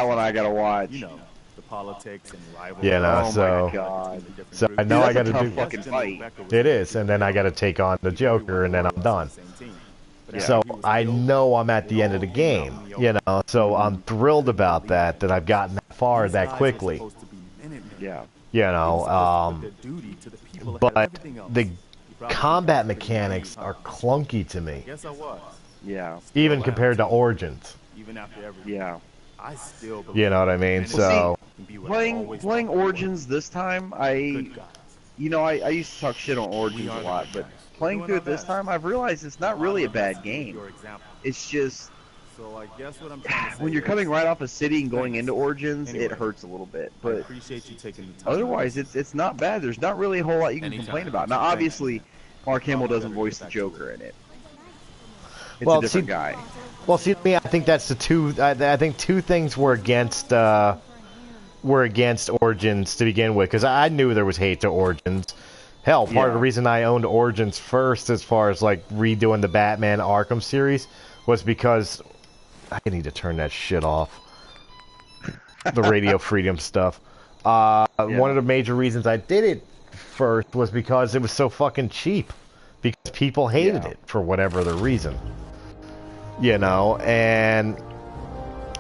one I gotta watch. You know, the politics and rivalry. You know, oh my God. So I know I got to do. Fucking fight. It is, and then I got to take on the Joker, and then I'm done. Yeah. So I know I'm at the end of the game, you know. So I'm thrilled about that I've gotten that far that quickly. Yeah. You know, but the combat mechanics are clunky to me. Yeah. Even compared to Origins. Yeah. You know what I mean? Well, see, playing Origins this time, I used to talk shit on Origins a lot, but playing through it this time, I've realized it's not really a bad game. It's just when you're coming right off a city and going into Origins, it hurts a little bit. But otherwise, it's not bad. There's not really a whole lot you can complain about. Now, obviously, Mark Hamill doesn't voice the Joker in it. It's a different guy. Well, see, to me, I think that's the two. I think two things were against Origins to begin with, because I knew there was hate to Origins. Hell, part of the reason I owned Origins first, as far as like redoing the Batman Arkham series, was because I need to turn that shit off. The Radio Freedom stuff. One of the major reasons I did it first was because it was so fucking cheap. Because people hated it for whatever the reason. You know, and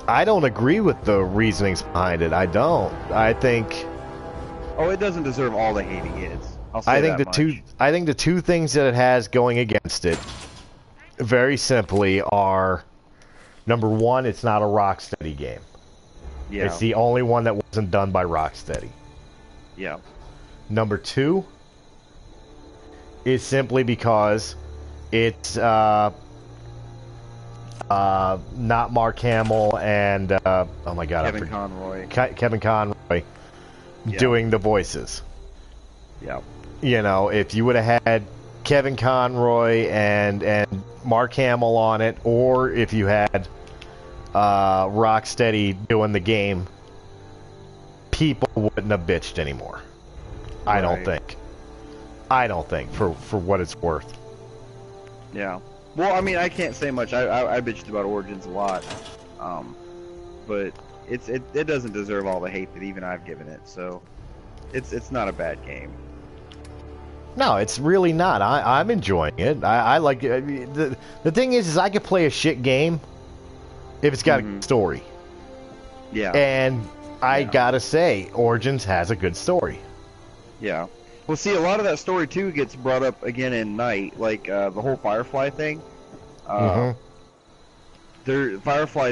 I don't agree with the reasonings behind it. I don't. I think... Oh, it doesn't deserve all the hate it gets. I think the two things that it has going against it, very simply, are... Number one, it's not a Rocksteady game. Yeah. It's the only one that wasn't done by Rocksteady. Yeah. Number two is simply because it's not Mark Hamill and oh my God, Kevin Conroy doing the voices. Yeah. You know, if you would have had Kevin Conroy and Mark Hamill on it, or if you had Rocksteady doing the game, people wouldn't have bitched anymore. Right. I don't think, for what it's worth. Yeah. Well, I mean, I can't say much. I bitched about Origins a lot, but it doesn't deserve all the hate that even I've given it. So, it's not a bad game. No, it's really not. I'm enjoying it. I like it. The thing is I could play a shit game if it's got a good story. Yeah. And I gotta say, Origins has a good story. Yeah. Well, see, a lot of that story too gets brought up again in Night, like the whole Firefly thing. Firefly's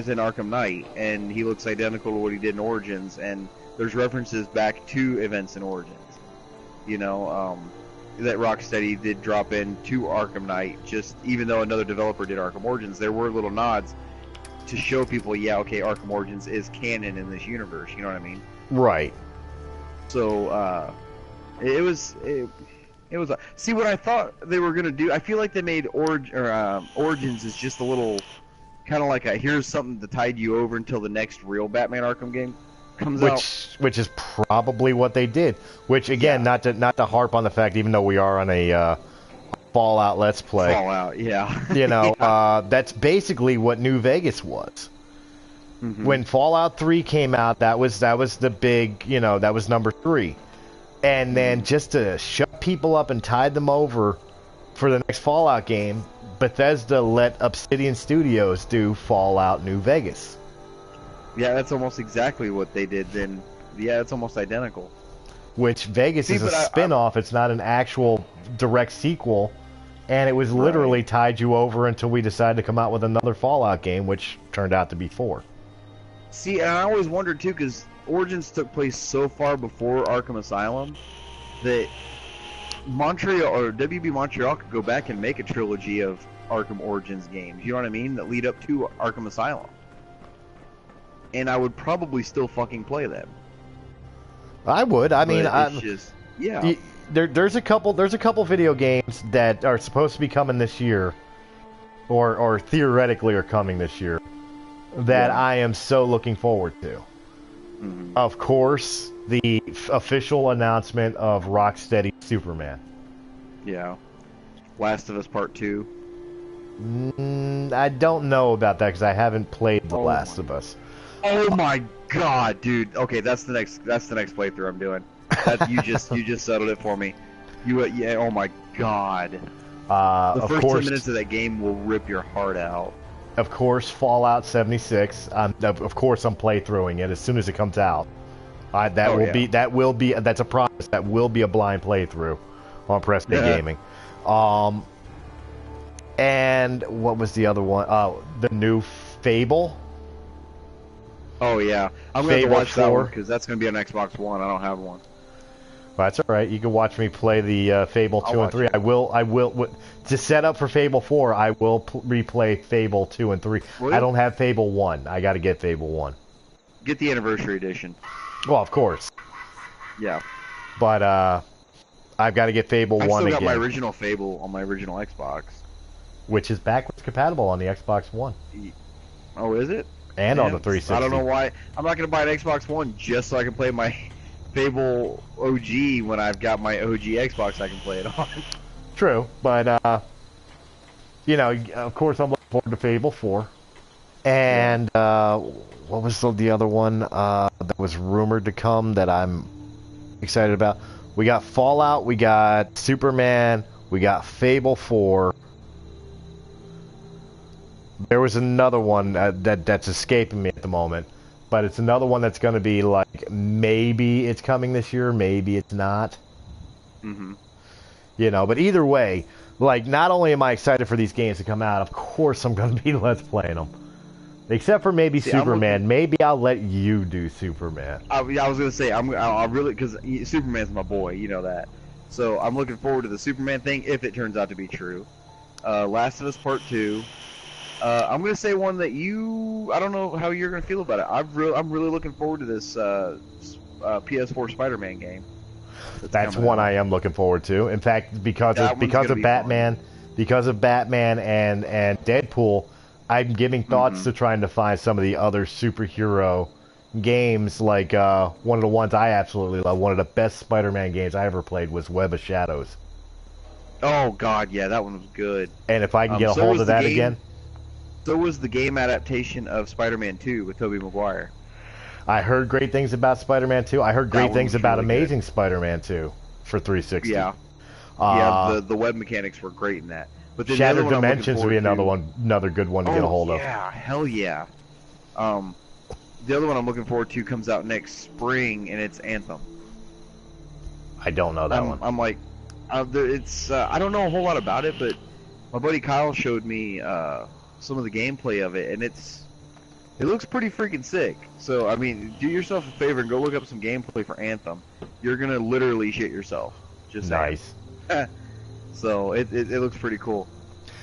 in Arkham Knight, and he looks identical to what he did in Origins, and there's references back to events in Origins. You know, that Rocksteady did drop in to Arkham Knight, just even though another developer did Arkham Origins, there were little nods to show people, yeah, okay, Arkham Origins is canon in this universe. You know what I mean? Right. So, it was. See, what I thought they were gonna do. I feel like they made Origins is just a little, kind of like a here's something to tide you over until the next real Batman Arkham game comes out. Which is probably what they did. Which again, not to harp on the fact, even though we are on a Fallout Let's Play. Fallout, yeah. You know, that's basically what New Vegas was. When Fallout 3 came out, that was the big, you know, that was number 3. And then just to shut people up and tide them over for the next Fallout game, Bethesda let Obsidian Studios do Fallout New Vegas. Yeah, that's almost exactly what they did then. Yeah, it's almost identical. Which Vegas is a spin-off. It's not an actual direct sequel. And it was literally tied you over until we decided to come out with another Fallout game, which turned out to be 4. See, and I always wondered too, because Origins took place so far before Arkham Asylum that Montreal or WB Montreal could go back and make a trilogy of Arkham Origins games. You know what I mean? That lead up to Arkham Asylum. And I would probably still fucking play them. I would. I mean, it's just, yeah. there's a couple video games that are supposed to be coming this year, or theoretically are coming this year, that I am so looking forward to. Of course, the official announcement of Rocksteady Superman. Yeah. Last of Us Part 2. I don't know about that because I haven't played The Last of Us. Oh my god, dude. Okay, that's the next playthrough I'm doing. You just settled it for me. Yeah, oh my god. The first 10 minutes of that game will rip your heart out. Of course, Fallout 76. Of course, I'm playthroughing it as soon as it comes out. That's a promise. That will be a blind playthrough on Press Day Gaming. And what was the other one? The new Fable. Oh yeah, I'm going to watch that one because that's going to be on Xbox One. I don't have one. That's all right. You can watch me play the Fable 2 and 3. It. I will. To set up for Fable 4, I will replay Fable 2 and 3. I don't have Fable 1. I got to get Fable 1. Get the Anniversary Edition. Well, of course. Yeah. But I've got to get Fable 1 again. I still got my original Fable on my original Xbox. Which is backwards compatible on the Xbox One. Oh, is it? And on the 360. I don't know why. I'm not going to buy an Xbox One just so I can play my Fable OG when I've got my OG Xbox I can play it on. True, but, you know, of course I'm looking forward to Fable 4. And, what was the other one that was rumored to come that I'm excited about? We got Fallout, we got Superman, we got Fable 4. There was another one that's escaping me at the moment, but it's another one that's going to be like, maybe it's coming this year, maybe it's not. You know, but either way, like, not only am I excited for these games to come out, of course I'm going to be Let's Playing them. Except for maybe Superman. Maybe I'll let you do Superman. I was going to say, I'll really, because Superman's my boy, you know that. So I'm looking forward to the Superman thing if it turns out to be true. Last of Us Part 2. I'm going to say one that I don't know how you're going to feel about it. I'm really looking forward to this PS4 Spider-Man game. That's one I am looking forward to. In fact, because of Batman and Deadpool, I'm giving thoughts to trying to find some of the other superhero games. Like one of the ones I absolutely love, one of the best Spider-Man games I ever played was Web of Shadows. Oh God, yeah, that one was good. And if I can get a hold of that again. So was the game adaptation of Spider-Man 2 with Tobey Maguire. I heard great things about Spider-Man 2. I heard great things about Amazing Spider-Man 2 for 360. Yeah. The web mechanics were great in that. But then Shattered Dimensions would be another good one to get a hold of. Yeah, hell yeah. The other one I'm looking forward to comes out next spring, and it's Anthem. I don't know that one. I'm like, I don't know a whole lot about it, but my buddy Kyle showed me some of the gameplay of it, and it looks pretty freaking sick. So, I mean, do yourself a favor and go look up some gameplay for Anthem. You're gonna literally shit yourself. Just nice. So it looks pretty cool.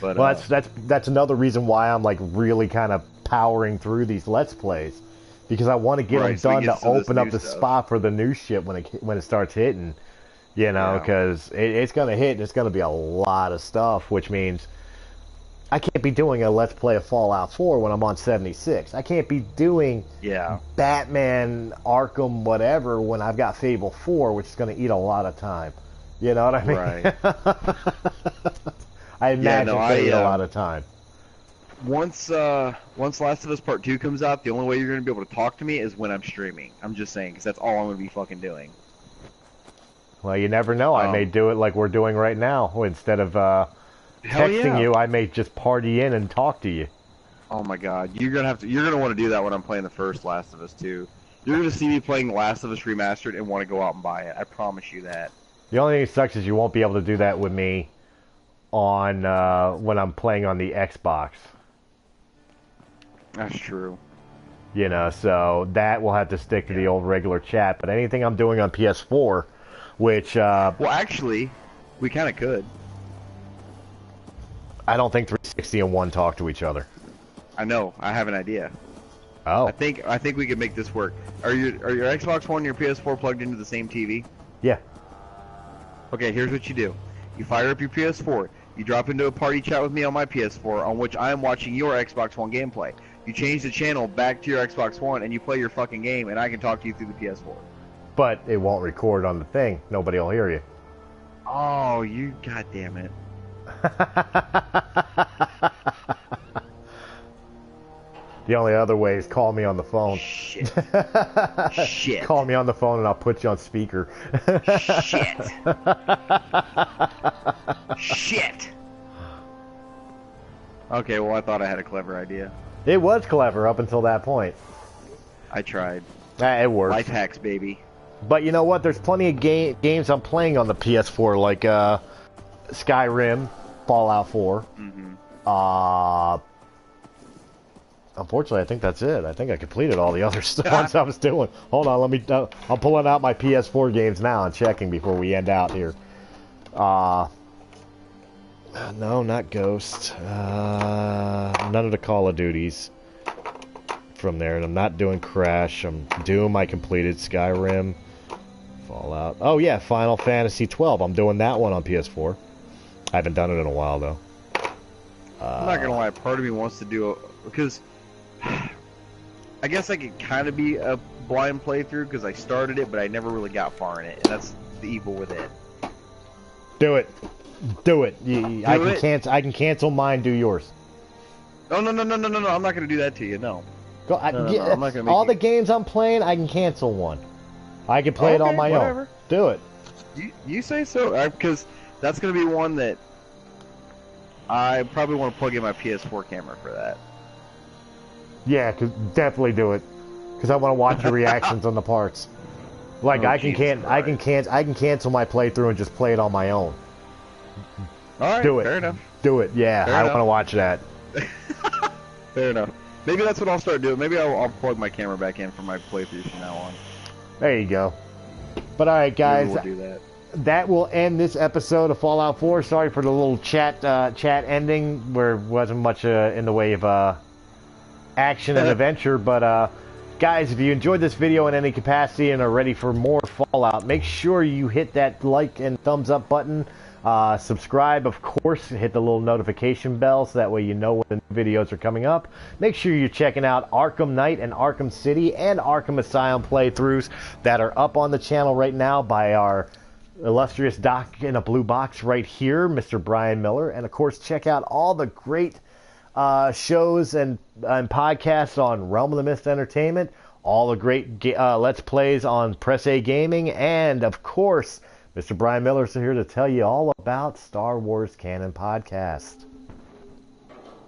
But well, that's another reason why I'm like really kind of powering through these Let's Plays, because I want to get them done to open up the spot for the new shit when it starts hitting. You know, because it's gonna hit and it's gonna be a lot of stuff, which means I can't be doing a Let's Play of Fallout 4 when I'm on 76. I can't be doing Batman, Arkham, whatever when I've got Fable 4, which is going to eat a lot of time. You know what I mean? Right. I imagine it's going to eat a lot of time. Once Last of Us Part 2 comes out, the only way you're going to be able to talk to me is when I'm streaming. I'm just saying, because that's all I'm going to be fucking doing. Well, you never know. I may do it like we're doing right now. Instead of texting you, I may just party in and talk to you. Oh my God, you're gonna want to do that when I'm playing the first Last of Us 2. You're gonna see me playing Last of Us Remastered and want to go out and buy it. I promise you that. The only thing that sucks is you won't be able to do that with me on when I'm playing on the Xbox. That's true. You know, so that will have to stick to the old regular chat. But anything I'm doing on PS4, which well, actually, we kind of could. I don't think 360 and 1 talk to each other. I know. I have an idea. Oh. I think we can make this work. Are your Xbox One and your PS4 plugged into the same TV? Yeah. Okay, here's what you do. You fire up your PS4. You drop into a party chat with me on my PS4, on which I am watching your Xbox One gameplay. You change the channel back to your Xbox One, and you play your fucking game, and I can talk to you through the PS4. But it won't record on the thing. Nobody will hear you. Oh, you goddamn it. The only other way is call me on the phone. Shit. Shit. Call me on the phone and I'll put you on speaker. Shit. Shit. Okay, well, I thought I had a clever idea. It was clever up until that point. I tried. It worked. Life hacks, baby. But you know what? There's plenty of games I'm playing on the PS4, like Skyrim, Fallout 4. Mm-hmm. Unfortunately, I think that's it. I think I completed all the other ones I was doing. Hold on, let me. I'm pulling out my PS4 games now and checking before we end out here. No, not Ghost. None of the Call of Duties from there. And I'm not doing Crash. I'm Doom. I completed Skyrim, Fallout. Oh yeah, Final Fantasy 12. I'm doing that one on PS4. I haven't done it in a while though. I'm not gonna lie. Part of me wants to do because I guess I could kind of be a blind playthrough because I started it, but I never really got far in it, and that's the evil within. Do it. Do it. I can cancel mine. Do yours. No. I'm not gonna do that to you. No. Go. No, I'm not gonna make all the games I'm playing, I can cancel one. I can play it on my own. Do it. You say so? Because that's gonna be one that I probably want to plug in my PS4 camera for that. Yeah, definitely do it. Because I want to watch your reactions on the parts. Like I can cancel my playthrough and just play it on my own. All right, do it. Fair enough. Do it. Yeah, I want to watch that. Fair enough. Maybe that's what I'll start doing. Maybe I'll plug my camera back in for my playthroughs from now on. There you go. But all right, guys. Maybe we'll do that. That will end this episode of Fallout 4. Sorry for the little chat ending where wasn't much in the way of action and adventure, but guys, if you enjoyed this video in any capacity and are ready for more Fallout, make sure you hit that like and thumbs up button. Subscribe, of course, hit the little notification bell so that way you know when the new videos are coming up. Make sure you're checking out Arkham Knight and Arkham City and Arkham Asylum playthroughs that are up on the channel right now by our illustrious doc in a blue box right here, Mr. Brian Miller. And of course, check out all the great shows and podcasts on Realm of the Mist Entertainment, all the great Let's Plays on Press A Gaming, and of course, Mr. Brian Miller is here to tell you all about Star Wars Canon Podcast.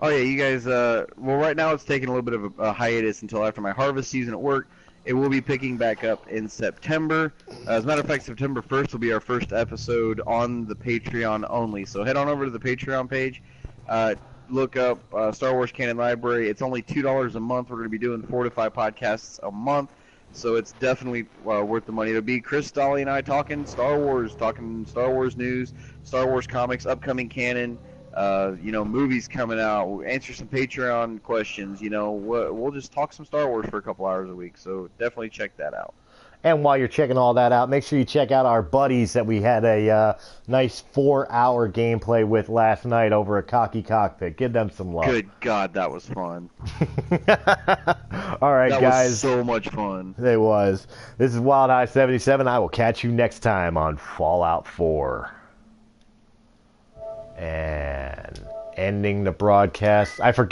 Oh yeah, you guys, well right now it's taking a little bit of a hiatus until after my harvest season at work. It will be picking back up in September. As a matter of fact, September 1st will be our first episode on the Patreon only. So head on over to the Patreon page. Look up Star Wars Canon Library. It's only $2 a month. We're going to be doing 4 to 5 podcasts a month, so it's definitely worth the money. It'll be Chris, Dolly, and I talking Star Wars news, Star Wars comics, upcoming canon, movies coming out. We'll answer some Patreon questions. We'll just talk some Star Wars for a couple hours a week. So definitely check that out. And while you're checking all that out, make sure you check out our buddies that we had a nice 4-hour gameplay with last night over at Cocky Cockpit. Give them some love. Good God, that was fun. All right, that guys. Was so much fun. It was. This is Wyldehigh77. I will catch you next time on Fallout 4. And ending the broadcast. I forgot.